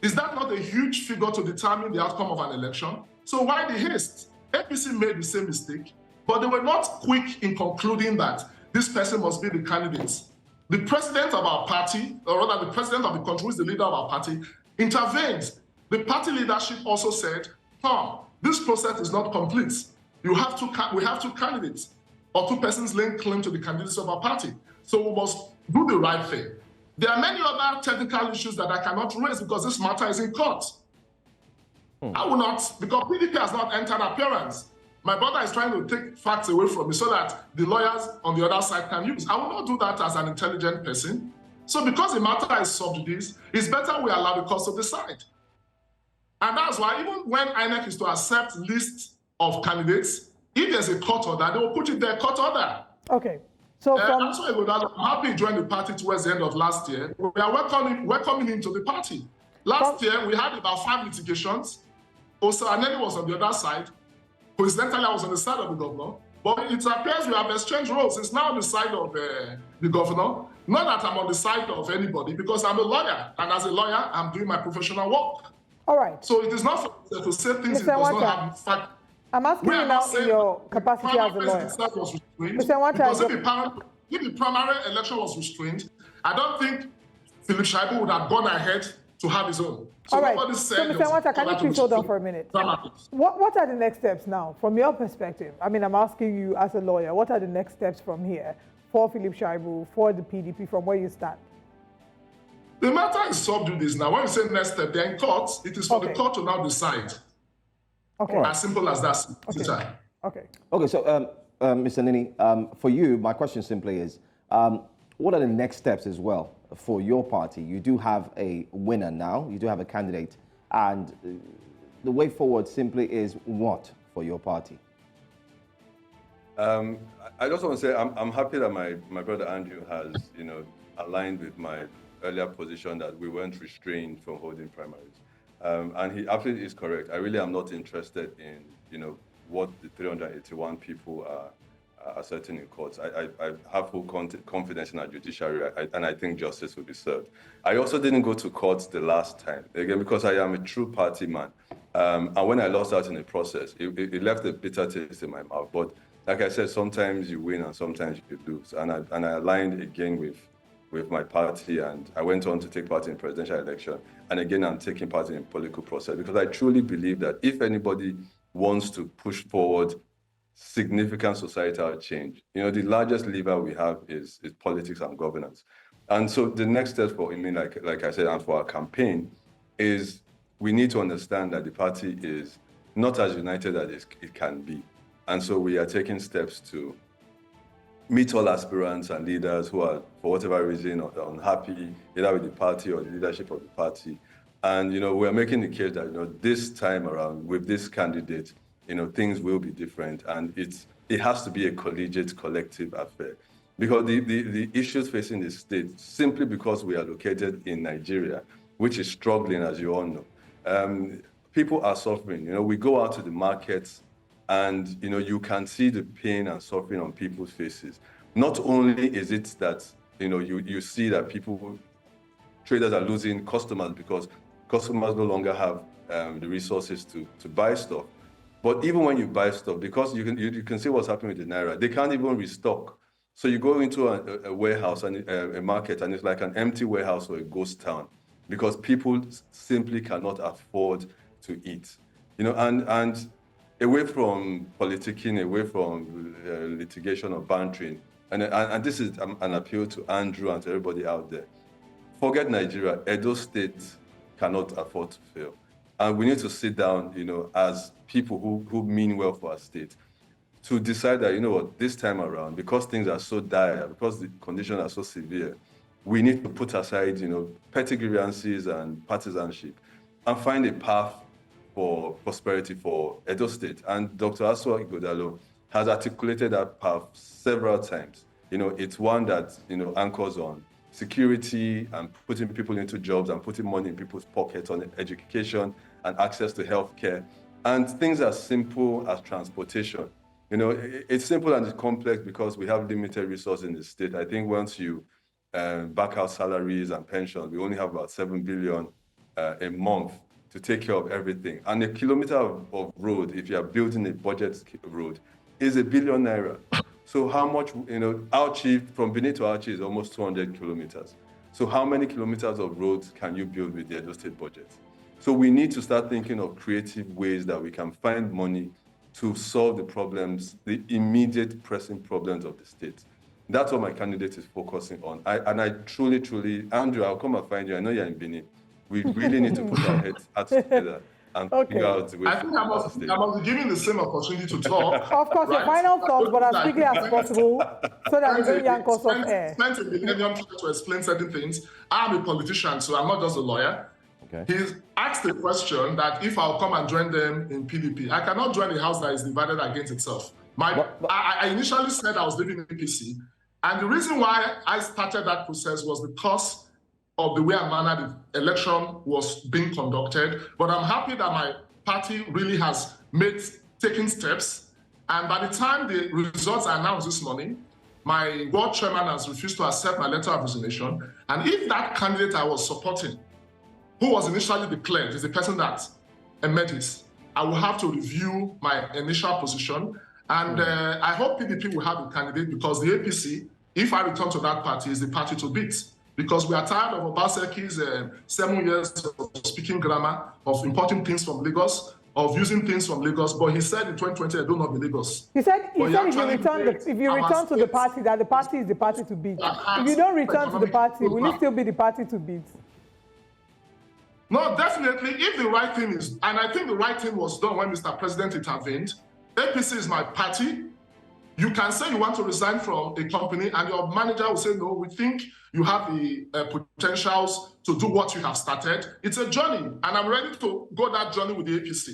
Is that not a huge figure to determine the outcome of an election? So why the haste? APC made the same mistake, but they were not quick in concluding that this person must be the candidate. The president of our party, or rather the president of the country, who is the leader of our party, intervened. The party leadership also said, this process is not complete. We have two candidates, or two persons laying claim to the candidacy of our party. So we must do the right thing. There are many other technical issues that I cannot raise because this matter is in court. I will not, because PDP has not entered appearance. My brother is trying to take facts away from me so that the lawyers on the other side can use. I will not do that as an intelligent person. So because the matter is sub judice, it's better we allow the court to decide. And that's why even when INEC is to accept lists of candidates, if there's a court order, they will put it there, court order. Okay. So I'm happy he joined the party towards the end of last year. We are welcoming him to the party. Last year, we had about 5 litigations. Also, Aneli was on the other side. Coincidentally, I was on the side of the governor. But it appears we have exchanged roles. It's now on the side of the governor. Not that I'm on the side of anybody, because I'm a lawyer. And as a lawyer, I'm doing my professional work. All right. So it is not for to say things that does not have fact. I'm asking you now in your capacity as a lawyer. Because if the primary election was restrained, I don't think Philip Shaibu would have gone ahead to have his own. So all right. So Mr. Nwata, can you please hold on for a minute? What are the next steps now, from your perspective? I mean, I'm asking you as a lawyer, what are the next steps from here for Philip Shaibu, for the PDP, from where you stand? The matter is sub judice now. When we say next step, they're in court. It is for the court to now decide. Okay. As simple as that. Okay. Okay. Okay. So, Mr. Nini, for you, my question simply is, what are the next steps as well for your party? You do have a winner now. You do have a candidate, and the way forward simply is what for your party? I just want to say I'm happy that my brother Andrew has aligned with my earlier position that we weren't restrained from holding primaries. And he absolutely is correct. I really am not interested in, what the 381 people are asserting in courts. I have full confidence in our judiciary, and I think justice will be served. I also didn't go to court the last time, again, because I am a true party man. And when I lost out in the process, it left a bitter taste in my mouth. But like I said, sometimes you win and sometimes you lose. And I aligned again with my party, and I went on to take part in the presidential election. And again, I'm taking part in the political process because I truly believe that if anybody wants to push forward significant societal change, the largest lever we have is politics and governance. And so the next step for me, like I said, and for our campaign, is we need to understand that the party is not as united as it can be. And so we are taking steps to meet all aspirants and leaders who are, for whatever reason, unhappy, either with the party or the leadership of the party. And, we're making the case that, this time around with this candidate, things will be different. And it has to be a collegiate, collective affair. Because the issues facing the state, simply because we are located in Nigeria, which is struggling, as you all know, people are suffering. We go out to the markets, and you can see the pain and suffering on people's faces. Not only is it that you see that traders are losing customers because customers no longer have the resources to buy stuff, but even when you buy stuff, because you can see what's happening with the naira, they can't even restock. So you go into a warehouse and a market, and it's like an empty warehouse or a ghost town because people simply cannot afford to eat. And away from politicking, away from litigation or bantering, and this is an appeal to Andrew and to everybody out there. Forget Nigeria. Edo State cannot afford to fail. And we need to sit down, as people who mean well for our state, to decide that, this time around, because things are so dire, because the conditions are so severe, we need to put aside, petty grievances and partisanship and find a path for prosperity for Edo State. And Dr. Asue Ighodalo has articulated that path several times. It's one that, anchors on security and putting people into jobs and putting money in people's pockets on education and access to healthcare. And things as simple as transportation. It's simple and it's complex because we have limited resources in the state. I think once you back out salaries and pensions, we only have about 7 billion a month to take care of everything. And a kilometer of road, if you are building a budget road, is ₦1 billion. So how much, Auchi, from Benin to Auchi is almost 200 kilometers. So how many kilometers of roads can you build with the Edo State budget? So we need to start thinking of creative ways that we can find money to solve the problems, the immediate pressing problems of the state. That's what my candidate is focusing on. I truly, Andrew, I'll come and find you. I know you're in Benin. We really need to put our heads together and figure out the way. I think I must be giving the same opportunity to talk. Of course, your final thoughts, but as quickly as possible, so that we don't yank us off air. Spent a millennium trying to explain certain things. I'm a politician, so I'm not just a lawyer. Okay. He's asked the question that if I'll come and join them in PDP, I cannot join a house that is divided against itself. I initially said I was leaving APC, and the reason why I started that process was because of the way and manner the election was being conducted. But I'm happy that my party really has taken steps. And by the time the results are announced this morning, my board chairman has refused to accept my letter of resignation. And if that candidate I was supporting, who was initially declared, is the person that Emodi, I will have to review my initial position. And I hope PDP will have a candidate, because the APC, if I return to that party, is the party to beat. Because we are tired of Obaseki's 7 years of speaking grammar, of importing things from Lagos, of using things from Lagos. But he said in 2020, I do not be Lagos. He said if you return to the party, that the party is the party to beat. If you don't return to the party, will it still be the party to beat? No, definitely, if the right thing is, and I think the right thing was done when Mr. President intervened. APC is my party. You can say you want to resign from a company, and your manager will say, no, we think you have the potentials to do what you have started. It's a journey, and I'm ready to go that journey with the APC.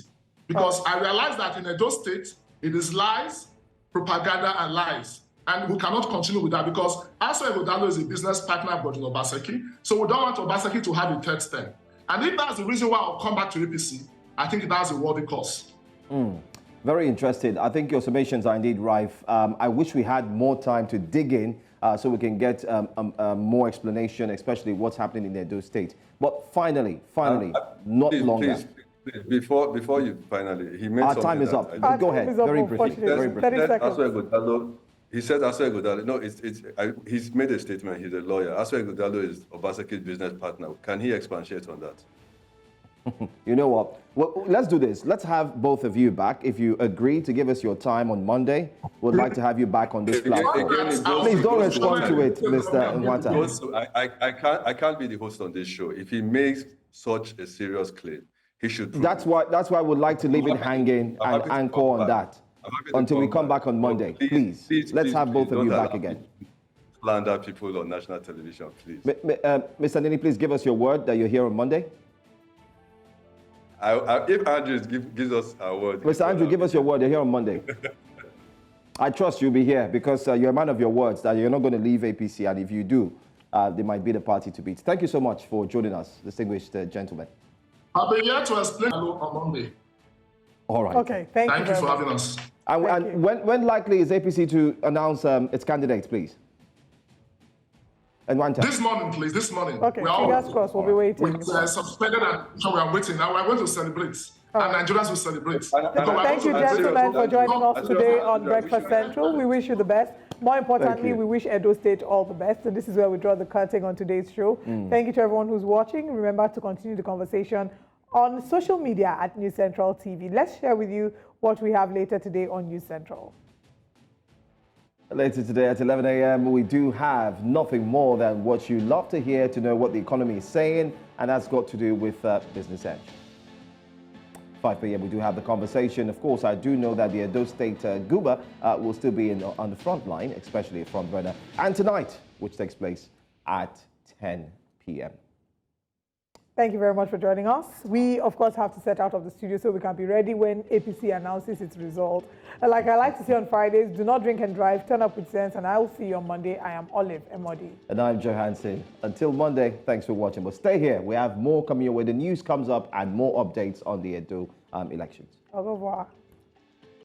Because I realize that in Edo State, it is lies, propaganda, and lies. And we cannot continue with that, because Asue Ighodalo is a business partner of Godwin Obaseki, so we don't want Obaseki to have a third term. And if that's the reason why I'll come back to APC, I think that's a worthy cause. Very interesting. I think your summations are indeed rife. I wish we had more time to dig in so we can get more explanation, especially what's happening in Edo State. But finally, not please, longer. Please, before you finally, he made our time is up. Go ahead. Very briefly. He said Asue Ighodalo. No, he's made a statement. He's a lawyer. Asue Ighodalo is Obaseki's business partner. Can he expatiate on that? You know what? Well, let's do this. Let's have both of you back. If you agree to give us your time on Monday, we'd like to have you back on this platform. Please don't respond to it, Mr. Nwata. I can't be the host on this show. If he makes such a serious claim, he should. That's why we'd like to leave it hanging and anchor on that until we come back on Monday. Please, let's have both of you back again. Slander people on national television, please. Mr. Nini, please give us your word that you're here on Monday. If Andrew gives us our word. Mr. Andrew, give us your word. You're here on Monday. I trust you'll be here because you're a man of your words, that you're not going to leave APC. And if you do, they might be the party to beat. Thank you so much for joining us, distinguished gentlemen. I'll be here to explain on Monday. All right. Okay, thank you for having us. And when likely is APC to announce its candidates, please? And one time. This morning, please. This morning. Okay, fingers crossed. We'll be waiting. We suspended and we are waiting. Now we're going to celebrate. And Nigerians will celebrate. Thank you, gentlemen, for joining us today on Breakfast Central. We wish you the best. More importantly, we wish Edo State all the best. And this is where we draw the curtain on today's show. Thank you to everyone who's watching. Remember to continue the conversation on social media at News Central TV. Let's share with you what we have later today on News Central. Later today at 11 a.m., we do have nothing more than what you love to hear to know what the economy is saying, and that's got to do with Business Edge. 5 p.m., we do have the conversation. Of course, I do know that the Edo State Guber will still be on the front line, especially a front runner. And tonight, which takes place at 10 p.m. Thank you very much for joining us. We, of course, have to set out of the studio so we can be ready when APC announces its result. Like I like to say on Fridays, do not drink and drive, turn up with sense, and I will see you on Monday. I am Olive Emodi. And I'm Joe Hanson. Until Monday, thanks for watching. But stay here. We have more coming your way. The news comes up and more updates on the Edo elections. Au revoir.